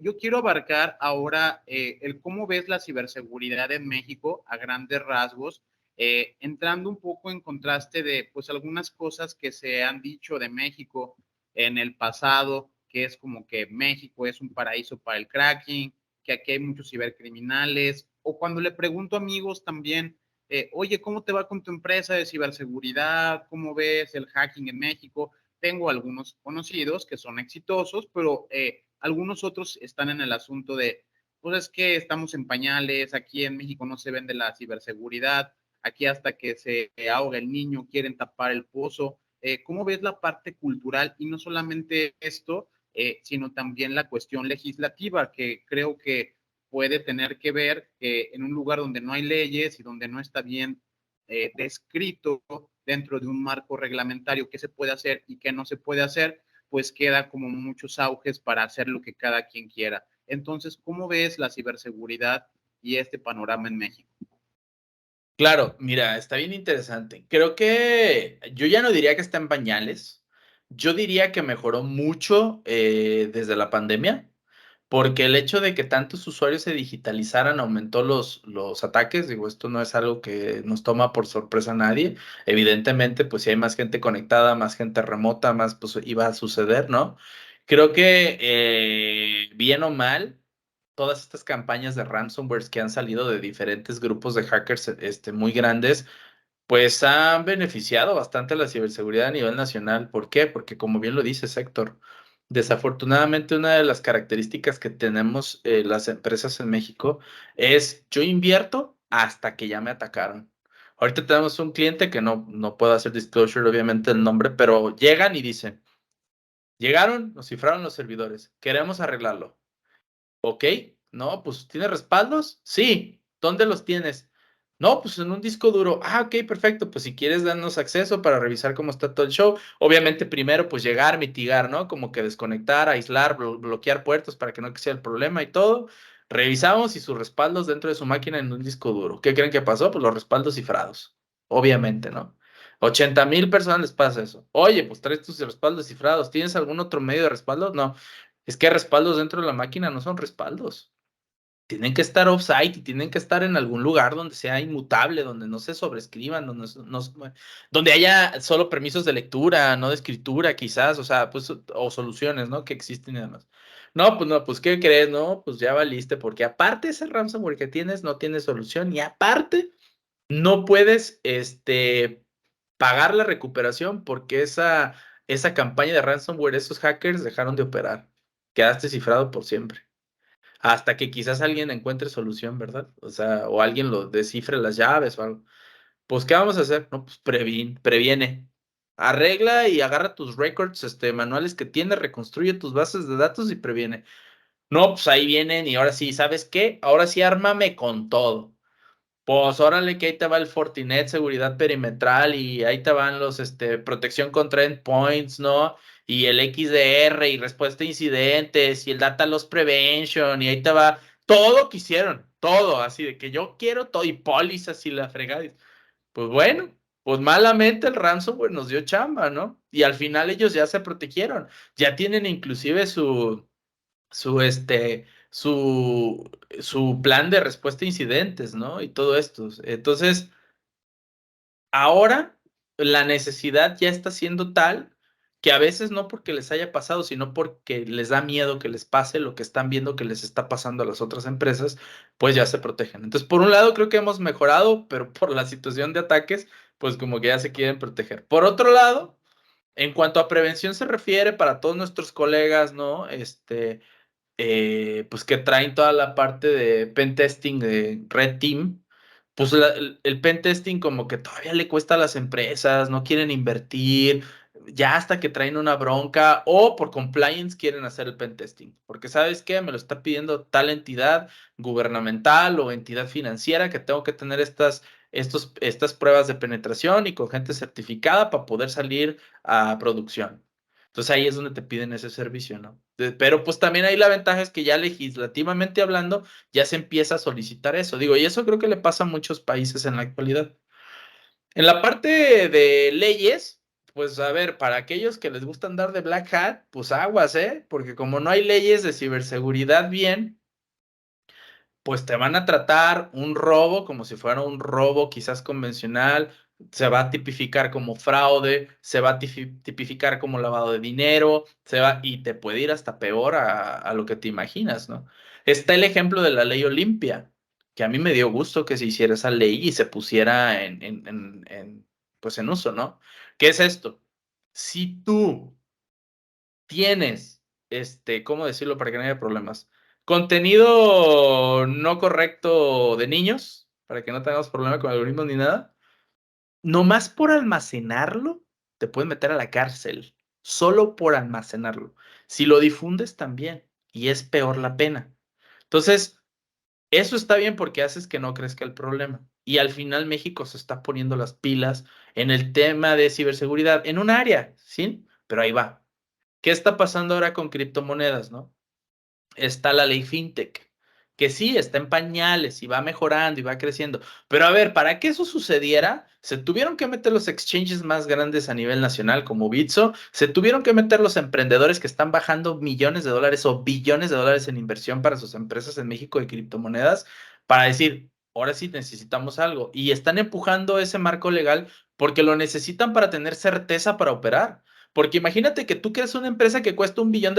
Yo quiero abarcar ahora el cómo ves la ciberseguridad en México a grandes rasgos, entrando un poco en contraste de pues algunas cosas que se han dicho de México en el pasado, que es como que México es un paraíso para el cracking, que aquí hay muchos cibercriminales, o cuando le pregunto a amigos también, oye, ¿cómo te va con tu empresa de ciberseguridad? ¿Cómo ves el hacking en México? Tengo algunos conocidos que son exitosos, pero algunos otros están en el asunto de, pues es que estamos en pañales, aquí en México no se vende la ciberseguridad, aquí hasta que se ahoga el niño quieren tapar el pozo. ¿Cómo ves la parte cultural y no solamente esto, sino también la cuestión legislativa, que creo que puede tener que ver que en un lugar donde no hay leyes y donde no está bien descrito dentro de un marco reglamentario qué se puede hacer y qué no se puede hacer, pues queda como muchos auges para hacer lo que cada quien quiera. Entonces, ¿cómo ves la ciberseguridad y este panorama en México? Claro, mira, está bien interesante. Creo que yo ya no diría que está en pañales. Yo diría que mejoró mucho desde la pandemia, porque el hecho de que tantos usuarios se digitalizaran aumentó los ataques. Digo, esto no es algo que nos toma por sorpresa a nadie. Evidentemente, pues si hay más gente conectada, más gente remota, más pues iba a suceder, ¿no? Creo que bien o mal todas estas campañas de ransomware que han salido de diferentes grupos de hackers muy grandes, pues han beneficiado bastante a la ciberseguridad a nivel nacional. ¿Por qué? Porque como bien lo dice Héctor, desafortunadamente una de las características que tenemos las empresas en México es yo invierto hasta que ya me atacaron. Ahorita tenemos un cliente que no puedo hacer disclosure, obviamente, el nombre, pero llegan y dicen, llegaron, nos cifraron los servidores, queremos arreglarlo. Ok, no, pues ¿tienes respaldos? Sí, ¿dónde los tienes? No, pues en un disco duro. Ah, ok, perfecto. Pues si quieres darnos acceso para revisar cómo está todo el show. Obviamente primero pues llegar, mitigar, ¿no? Como que desconectar, aislar, bloquear puertos para que no sea el problema y todo. Revisamos y sus respaldos dentro de su máquina en un disco duro. ¿Qué creen que pasó? Pues los respaldos cifrados. Obviamente, ¿no? 80,000 personas les pasa eso. Oye, pues traes tus respaldos cifrados. ¿Tienes algún otro medio de respaldo? No. Es que respaldos dentro de la máquina no son respaldos. Tienen que estar off-site y tienen que estar en algún lugar donde sea inmutable, donde no se sobrescriban, donde haya solo permisos de lectura, no de escritura, quizás, o sea, pues, o soluciones, ¿no? Que existen y demás. No, pues, ¿qué crees? No, pues ya valiste, porque aparte ese ransomware que tienes no tiene solución y aparte no puedes, pagar la recuperación porque esa campaña de ransomware, esos hackers dejaron de operar. Quedaste cifrado por siempre. Hasta que quizás alguien encuentre solución, ¿verdad? O sea, o alguien lo descifre las llaves o algo. Pues, ¿qué vamos a hacer? No, pues previene. Arregla y agarra tus records, manuales que tienes, reconstruye tus bases de datos y previene. No, pues ahí vienen y ahora sí, ¿sabes qué? Ahora sí, ármame con todo. Pues órale que ahí te va el Fortinet, seguridad perimetral, y ahí te van los, protección contra endpoints, ¿no? Y el XDR y respuesta a incidentes y el Data Loss Prevention, y ahí te va todo que hicieron, todo, así de que yo quiero todo, y pólizas y la fregada. Pues bueno, pues malamente el ransomware nos dio chamba, ¿no? Y al final ellos ya se protegieron, ya tienen inclusive su, este, su, su plan de respuesta a incidentes, ¿no? Y todo esto. Entonces, ahora la necesidad ya está siendo tal que a veces no porque les haya pasado, sino porque les da miedo que les pase lo que están viendo que les está pasando a las otras empresas, pues ya se protegen. Entonces, por un lado, creo que hemos mejorado, pero por la situación de ataques, pues como que ya se quieren proteger. Por otro lado, en cuanto a prevención se refiere para todos nuestros colegas, ¿no? Pues que traen toda la parte de pen testing de Red Team, pues el pen testing como que todavía le cuesta a las empresas, no quieren invertir, ya hasta que traen una bronca o por compliance quieren hacer el pen testing, porque ¿sabes qué? Me lo está pidiendo tal entidad gubernamental o entidad financiera que tengo que tener estas pruebas de penetración y con gente certificada para poder salir a producción. Entonces ahí es donde te piden ese servicio, ¿no? Pero pues también ahí la ventaja es que ya legislativamente hablando ya se empieza a solicitar eso. Digo, y eso creo que le pasa a muchos países en la actualidad. En la parte de leyes, pues a ver, para aquellos que les gusta andar de black hat, pues aguas, ¿eh? Porque como no hay leyes de ciberseguridad bien, pues te van a tratar un robo como si fuera un robo quizás convencional, se va a tipificar como fraude, se va a tipificar como lavado de dinero, y te puede ir hasta peor a lo que te imaginas, ¿no? Está el ejemplo de la ley Olimpia, que a mí me dio gusto que se hiciera esa ley y se pusiera pues en uso, ¿no? ¿Qué es esto? Si tú tienes, ¿cómo decirlo para que no haya problemas? Contenido no correcto de niños, para que no tengamos problema con algoritmos ni nada. Nomás por almacenarlo, te pueden meter a la cárcel. Solo por almacenarlo. Si lo difundes también, y es peor la pena. Entonces, eso está bien porque haces que no crezca el problema. Y al final México se está poniendo las pilas en el tema de ciberseguridad, en un área, ¿sí? Pero ahí va. ¿Qué está pasando ahora con criptomonedas, no? Está la ley FinTech, que sí, está en pañales y va mejorando y va creciendo. Pero a ver, para que eso sucediera, se tuvieron que meter los exchanges más grandes a nivel nacional como Bitso, se tuvieron que meter los emprendedores que están bajando millones de dólares o billones de dólares en inversión para sus empresas en México de criptomonedas, para decir, ahora sí necesitamos algo. Y están empujando ese marco legal porque lo necesitan para tener certeza para operar. Porque imagínate que tú creas una empresa que cuesta $1 billón,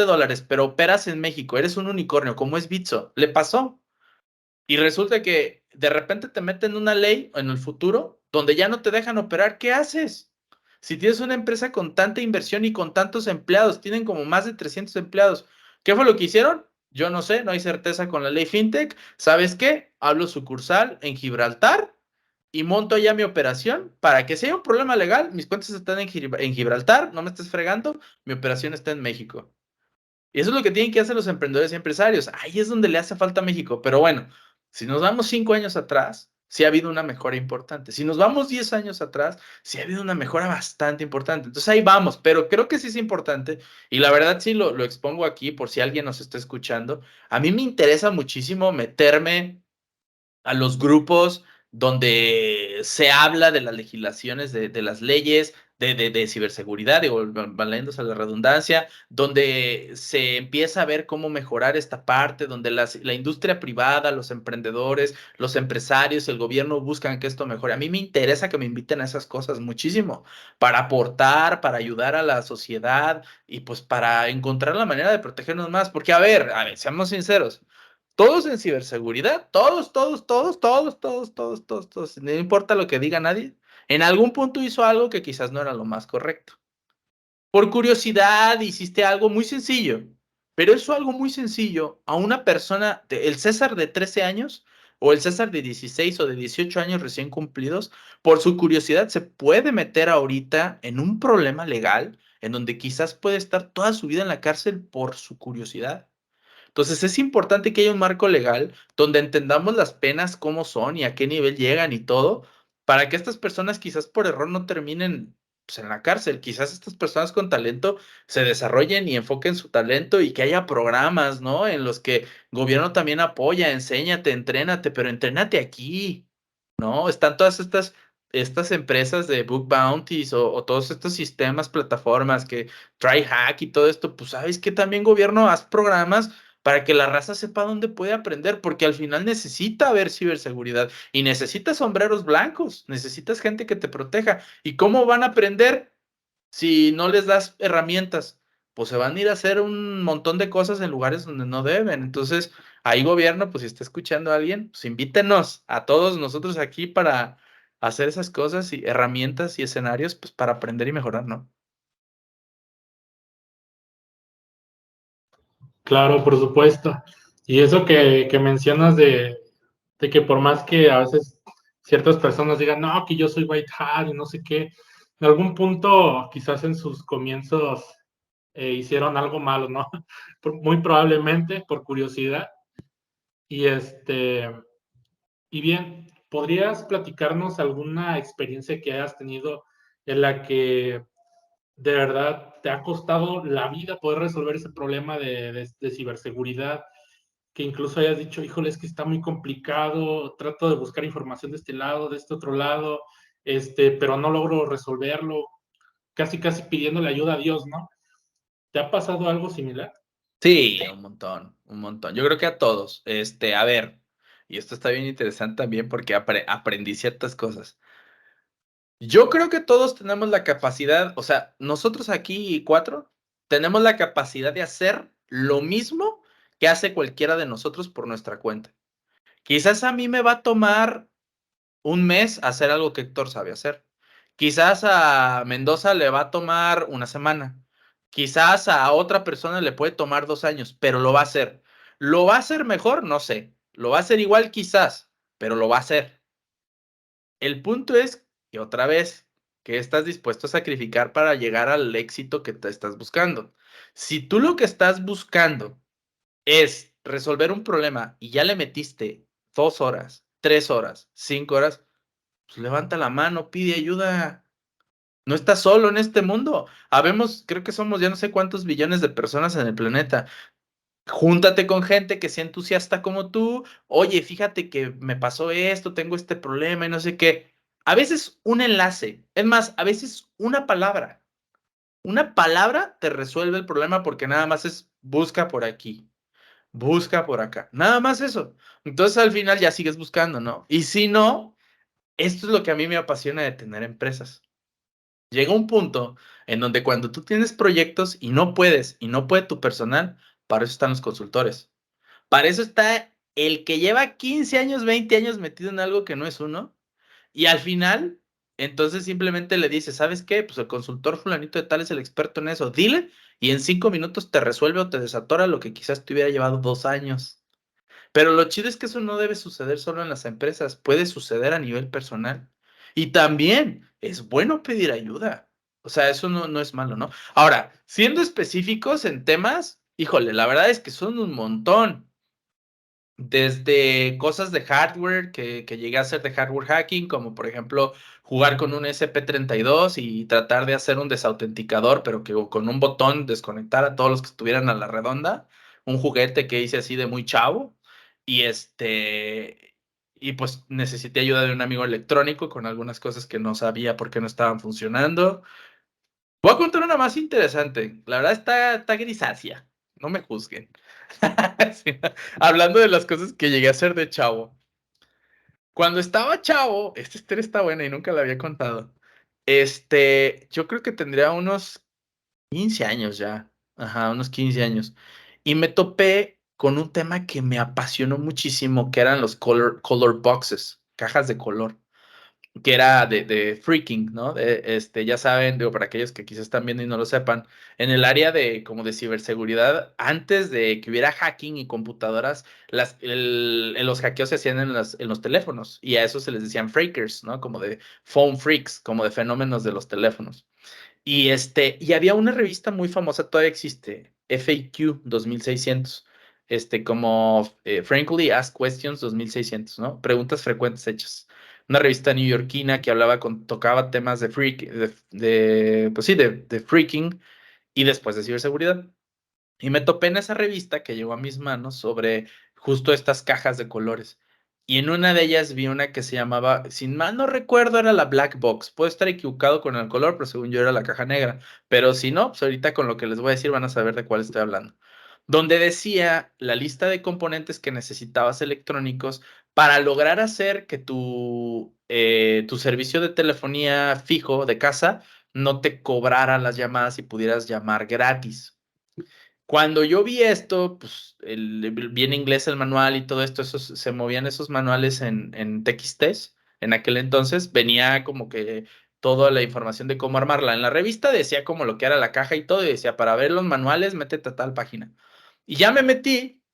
pero operas en México, eres un unicornio, como es Bitso. Le pasó. Y resulta que de repente te meten una ley en el futuro donde ya no te dejan operar. ¿Qué haces? Si tienes una empresa con tanta inversión y con tantos empleados, tienen como más de 300 empleados. ¿Qué fue lo que hicieron? Yo no sé, no hay certeza con la ley FinTech. ¿Sabes qué? Hablo sucursal en Gibraltar y monto ya mi operación para que si hay un problema legal, mis cuentas están en Gibraltar, no me estés fregando, mi operación está en México. Y eso es lo que tienen que hacer los emprendedores y empresarios. Ahí es donde le hace falta a México. Pero bueno, si nos vamos 5 años atrás, sí ha habido una mejora importante. Si nos vamos 10 años atrás, sí ha habido una mejora bastante importante. Entonces ahí vamos, pero creo que sí es importante. Y la verdad sí lo expongo aquí por si alguien nos está escuchando. A mí me interesa muchísimo meterme a los grupos donde se habla de las legislaciones, de las leyes, de ciberseguridad, digo, valiéndose la redundancia, donde se empieza a ver cómo mejorar esta parte, donde la industria privada, los emprendedores, los empresarios, el gobierno buscan que esto mejore. A mí me interesa que me inviten a esas cosas muchísimo, para aportar, para ayudar a la sociedad y pues para encontrar la manera de protegernos más, porque a ver, seamos sinceros. Todos en ciberseguridad, todos, no importa lo que diga nadie, en algún punto hizo algo que quizás no era lo más correcto. Por curiosidad hiciste algo muy sencillo, pero eso algo muy sencillo a una persona, el César de 13 años o el César de 16 o de 18 años recién cumplidos, por su curiosidad se puede meter ahorita en un problema legal en donde quizás puede estar toda su vida en la cárcel por su curiosidad. Entonces es importante que haya un marco legal donde entendamos las penas, cómo son y a qué nivel llegan y todo, para que estas personas quizás por error no terminen pues, en la cárcel. Quizás estas personas con talento se desarrollen y enfoquen su talento y que haya programas, ¿no? En los que el gobierno también apoya, enséñate, entrénate, pero entrénate aquí, ¿no? Están todas estas empresas de book bounties o todos estos sistemas, plataformas que try hack y todo esto, pues sabes que también gobierno haz programas para que la raza sepa dónde puede aprender, porque al final necesita ver ciberseguridad y necesitas sombreros blancos, necesitas gente que te proteja. ¿Y cómo van a aprender si no les das herramientas? Pues se van a ir a hacer un montón de cosas en lugares donde no deben. Entonces, ahí gobierno, pues si está escuchando a alguien, pues invítenos a todos nosotros aquí para hacer esas cosas y herramientas y escenarios, pues para aprender y mejorar, ¿no? Claro, por supuesto. Y eso que mencionas de que por más que a veces ciertas personas digan, no, que yo soy white hat y no sé qué, en algún punto, quizás en sus comienzos, hicieron algo malo, ¿no? Muy probablemente por curiosidad. Y y bien, ¿podrías platicarnos alguna experiencia que hayas tenido en la que de verdad te ha costado la vida poder resolver ese problema de ciberseguridad? Que incluso hayas dicho, híjole, es que está muy complicado, trato de buscar información de este lado, de este otro lado, pero no logro resolverlo, casi pidiéndole ayuda a Dios, ¿no? ¿Te ha pasado algo similar? Sí, un montón, un montón. Yo creo que a todos. A ver, y esto está bien interesante también porque aprendí ciertas cosas. Yo creo que todos tenemos la capacidad, o sea, nosotros aquí cuatro tenemos la capacidad de hacer lo mismo que hace cualquiera de nosotros por nuestra cuenta. Quizás a mí me va a tomar un mes hacer algo que Héctor sabe hacer. Quizás a Mendoza le va a tomar una semana. Quizás a otra persona le puede tomar 2 años, pero lo va a hacer. ¿Lo va a hacer mejor? No sé. ¿Lo va a hacer igual? Quizás, pero lo va a hacer. El punto es que otra vez, ¿qué estás dispuesto a sacrificar para llegar al éxito que te estás buscando? Si tú lo que estás buscando es resolver un problema y ya le metiste 2 horas, 3 horas, 5 horas, pues levanta la mano, pide ayuda. No estás solo en este mundo. Habemos, creo que somos ya no sé cuántos billones de personas en el planeta. Júntate con gente que sea entusiasta como tú. Oye, fíjate que me pasó esto, tengo este problema y no sé qué. A veces un enlace, es más, a veces una palabra. Una palabra te resuelve el problema porque nada más es busca por aquí, busca por acá. Nada más eso. Entonces al final ya sigues buscando, ¿no? Y si no, esto es lo que a mí me apasiona de tener empresas. Llega un punto en donde cuando tú tienes proyectos y no puede tu personal, para eso están los consultores. Para eso está el que lleva 15 años, 20 años metido en algo que no es uno. Y al final, entonces simplemente le dices, ¿sabes qué? Pues el consultor fulanito de tal es el experto en eso. Dile y en 5 minutos te resuelve o te desatora lo que quizás te hubiera llevado 2 años. Pero lo chido es que eso no debe suceder solo en las empresas, puede suceder a nivel personal. Y también es bueno pedir ayuda. O sea, eso no es malo, ¿no? Ahora, siendo específicos en temas, híjole, la verdad es que son un montón. Desde cosas de hardware que llegué a hacer de hardware hacking, como por ejemplo jugar con un SP32 y tratar de hacer un desautenticador, pero que con un botón desconectar a todos los que estuvieran a la redonda. Un juguete que hice así de muy chavo. Y y pues necesité ayuda de un amigo electrónico con algunas cosas que no sabía por qué no estaban funcionando. Voy a contar una más interesante. La verdad está grisácea. No me juzguen. Sí, hablando de las cosas que llegué a hacer de chavo. Cuando estaba chavo, esta historia está buena y nunca la había contado. Yo creo que tendría unos 15 años ya. Ajá, unos 15 años. Y me topé con un tema que me apasionó muchísimo, que eran los color boxes, cajas de color, que era de freaking, ¿no? Ya saben, digo, para aquellos que quizás están viendo y no lo sepan, en el área de como de ciberseguridad, antes de que hubiera hacking y computadoras, los hackeos se hacían en los teléfonos y a eso se les decían freakers, ¿no? Como de phone freaks, como de fenómenos de los teléfonos. Y había una revista muy famosa, todavía existe, FAQ 2600, como Frankly Asked Questions 2600, ¿no? Preguntas frecuentes hechas. Una revista neoyorquina que tocaba temas de pues sí, de freaking y después de ciberseguridad. Y me topé en esa revista que llegó a mis manos sobre justo estas cajas de colores. Y en una de ellas vi una que se llamaba, sin mal no recuerdo, era la Black Box. Puedo estar equivocado con el color, pero según yo era la caja negra. Pero si no, pues ahorita con lo que les voy a decir van a saber de cuál estoy hablando. Donde decía la lista de componentes que necesitabas electrónicos para lograr hacer que tu servicio de telefonía fijo de casa no te cobrara las llamadas y pudieras llamar gratis. Cuando yo vi esto, pues vi en inglés el manual y todo esto, se movían esos manuales en TXTs. En aquel entonces venía como que toda la información de cómo armarla. En la revista decía como lo que era la caja y todo, y decía, para ver los manuales, métete a tal página. Y ya me metí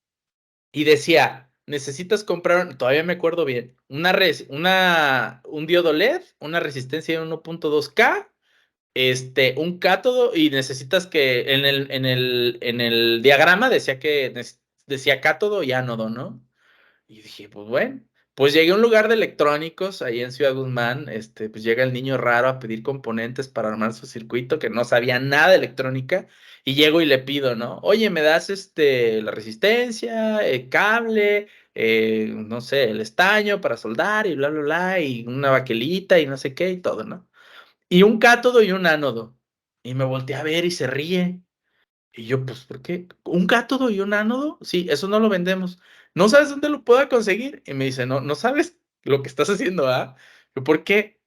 y decía, necesitas comprar, todavía me acuerdo bien, un diodo LED, una resistencia de 1.2K, un cátodo y necesitas que en el diagrama decía que decía cátodo y ánodo, ¿no? Y dije, pues bueno, pues llegué a un lugar de electrónicos ahí en Ciudad Guzmán, pues llega el niño raro a pedir componentes para armar su circuito, que no sabía nada de electrónica, y llego y le pido, ¿no? Oye, ¿me das la resistencia, el cable, no sé, el estaño para soldar y bla, bla, bla, y una baquelita y no sé qué y todo, ¿no? Y un cátodo y un ánodo. Y me volteé a ver y se ríe. Y yo, pues, ¿por qué? ¿Un cátodo y un ánodo? Sí, eso no lo vendemos. ¿No sabes dónde lo puedo conseguir? Y me dice, no sabes lo que estás haciendo, ¿ah? Yo, ¿por qué?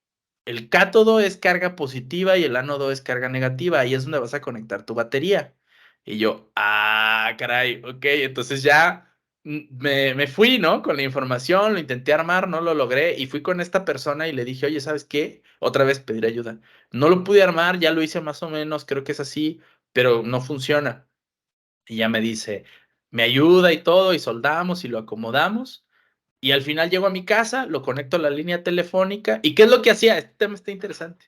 El cátodo es carga positiva y el ánodo es carga negativa. Ahí es donde vas a conectar tu batería. Y yo, caray, ok. Entonces ya me fui, ¿no? Con la información, lo intenté armar, no lo logré. Y fui con esta persona y le dije, oye, ¿sabes qué? Otra vez pedir ayuda. No lo pude armar, ya lo hice más o menos, creo que es así, pero no funciona. Y ya me dice, me ayuda y todo, y soldamos y lo acomodamos. Y al final llego a mi casa, lo conecto a la línea telefónica. ¿Y qué es lo que hacía? Este tema está interesante.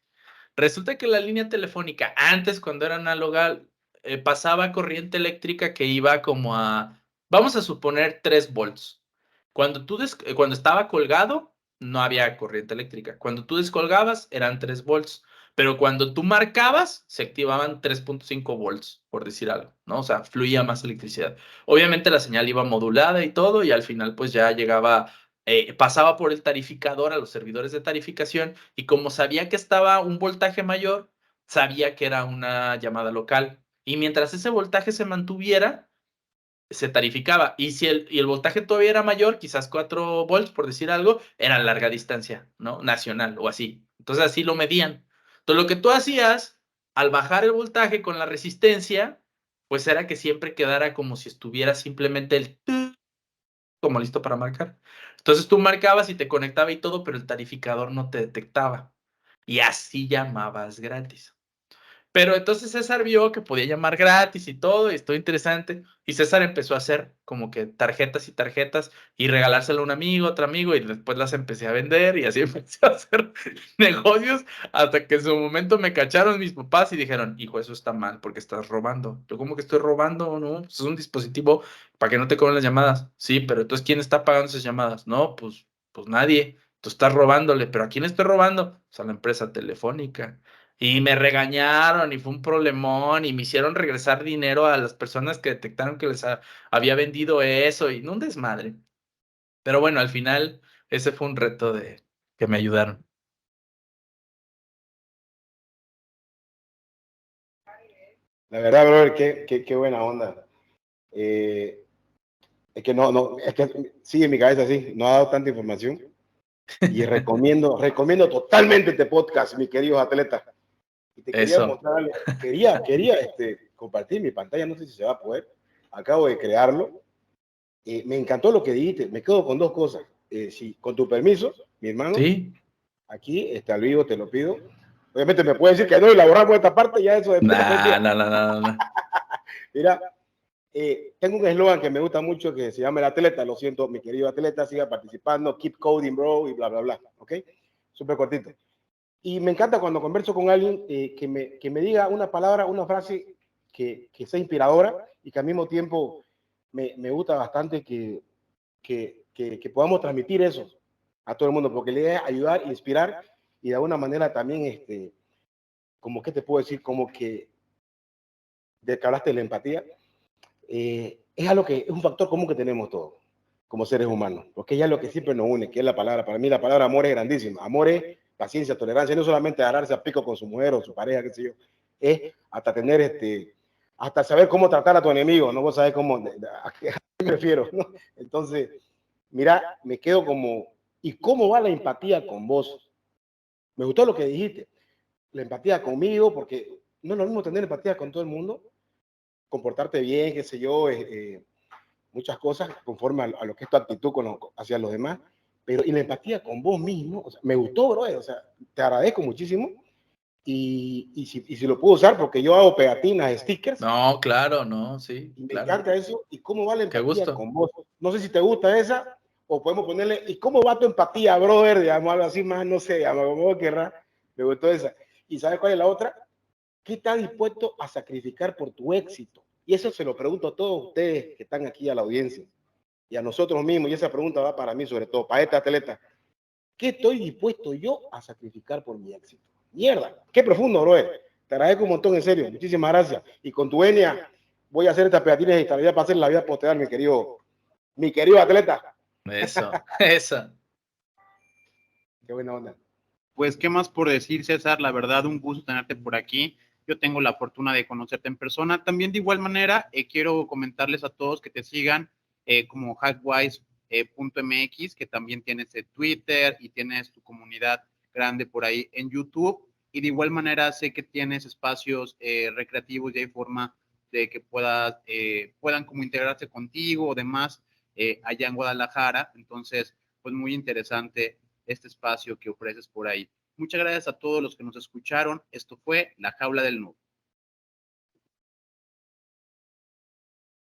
Resulta que la línea telefónica, antes cuando era análoga, pasaba corriente eléctrica que iba como vamos a suponer 3 volts. Cuando estaba colgado, no había corriente eléctrica. Cuando tú descolgabas, eran 3 volts. Pero cuando tú marcabas, se activaban 3.5 volts, por decir algo, ¿no? O sea, fluía más electricidad. Obviamente la señal iba modulada y todo, y al final pues ya llegaba, pasaba por el tarificador a los servidores de tarificación, y como sabía que estaba un voltaje mayor, sabía que era una llamada local. Y mientras ese voltaje se mantuviera, se tarificaba. Y el voltaje todavía era mayor, quizás 4 volts, por decir algo, era larga distancia, ¿no? Nacional o así. Entonces así lo medían. Entonces lo que tú hacías al bajar el voltaje con la resistencia, pues era que siempre quedara como si estuviera simplemente el como listo para marcar. Entonces tú marcabas y te conectaba y todo, pero el tarificador no te detectaba. Y así llamabas gratis. Pero entonces César vio que podía llamar gratis y todo, y estuvo interesante. Y César empezó a hacer como que tarjetas y tarjetas y regalárselo a un amigo, otro amigo, y después las empecé a vender y así empecé a hacer negocios hasta que en su momento me cacharon mis papás y dijeron, hijo, eso está mal porque estás robando. Yo, ¿cómo que estoy robando? No, pues es un dispositivo para que no te cobren las llamadas. Sí, pero entonces, ¿quién está pagando esas llamadas? No, pues nadie. Tú estás robándole, pero ¿a quién estoy robando? Pues a la empresa telefónica. Y me regañaron y fue un problemón y me hicieron regresar dinero a las personas que detectaron que les había vendido eso y no un desmadre. Pero bueno, al final ese fue un reto de que me ayudaron. La verdad, brother, qué buena onda. Es que es que sigue en mi cabeza así, no ha dado tanta información. Y recomiendo totalmente este podcast, mis queridos atletas. Y te quería Eso. mostrar, quería compartir mi pantalla, no sé si se va a poder. Acabo de crearlo. Me encantó lo que dijiste. Me quedo con dos cosas. Si, con tu permiso, mi hermano, Sí. aquí al vivo te lo pido. Obviamente me puede decir que no y la borramos esta parte, ya eso después. No. Mira, tengo un eslogan que me gusta mucho que se llama El Atleta. Lo siento, mi querido atleta, siga participando. Keep coding, bro, y bla, bla, bla. ¿Ok? Súper cortito. Y me encanta cuando converso con alguien que me diga una palabra, una frase que sea inspiradora y que al mismo tiempo me gusta bastante que podamos transmitir eso a todo el mundo, porque la idea es ayudar, inspirar y de alguna manera también, como que te puedo decir, como que de que hablaste de la empatía, es algo que es un factor común que tenemos todos como seres humanos, porque es lo que siempre nos une, que es la palabra. Para mí la palabra amor es grandísima. Amor es paciencia, tolerancia, no solamente agarrarse a pico con su mujer o su pareja, qué sé yo, es hasta tener hasta saber cómo tratar a tu enemigo, no vos sabés cómo, a qué me refiero, ¿no? Entonces, mira, me quedo como, ¿y cómo va la empatía con vos? Me gustó lo que dijiste, la empatía conmigo, porque no es lo mismo tener empatía con todo el mundo, comportarte bien, qué sé yo, muchas cosas conforme a lo que es tu actitud hacia los demás, pero y la empatía con vos mismo, o sea, me gustó, bro, o sea, te agradezco muchísimo y si lo puedo usar, porque yo hago pegatinas, stickers, No, claro, no, sí, y me claro. encanta eso, y cómo va la Qué empatía gusto. con vos. No sé si te gusta esa, o podemos ponerle, ¿y cómo va tu empatía, brother? Digamos, algo así más, no sé, digamos, como querrás, me gustó esa. ¿Y sabes cuál es la otra? ¿Qué estás dispuesto a sacrificar por tu éxito? Y eso se lo pregunto a todos ustedes que están aquí a la audiencia y a nosotros mismos, y esa pregunta va para mí sobre todo, para este atleta. ¿Qué estoy dispuesto yo a sacrificar por mi éxito? Mierda, qué profundo, bro. Te agradezco un montón, en serio. Muchísimas gracias. Y con tu venia voy a hacer estas pegatinas y todavía para hacer la vida postear, mi querido atleta. Eso, eso. Qué buena onda. Pues, ¿qué más por decir, César? La verdad, un gusto tenerte por aquí. Yo tengo la fortuna de conocerte en persona. También de igual manera, quiero comentarles a todos que te sigan como hackwise.mx, que también tienes Twitter y tienes tu comunidad grande por ahí en YouTube. Y de igual manera, sé que tienes espacios recreativos y hay forma de que puedan como integrarse contigo o demás allá en Guadalajara. Entonces, pues muy interesante este espacio que ofreces por ahí. Muchas gracias a todos los que nos escucharon. Esto fue La Jaula del Noob.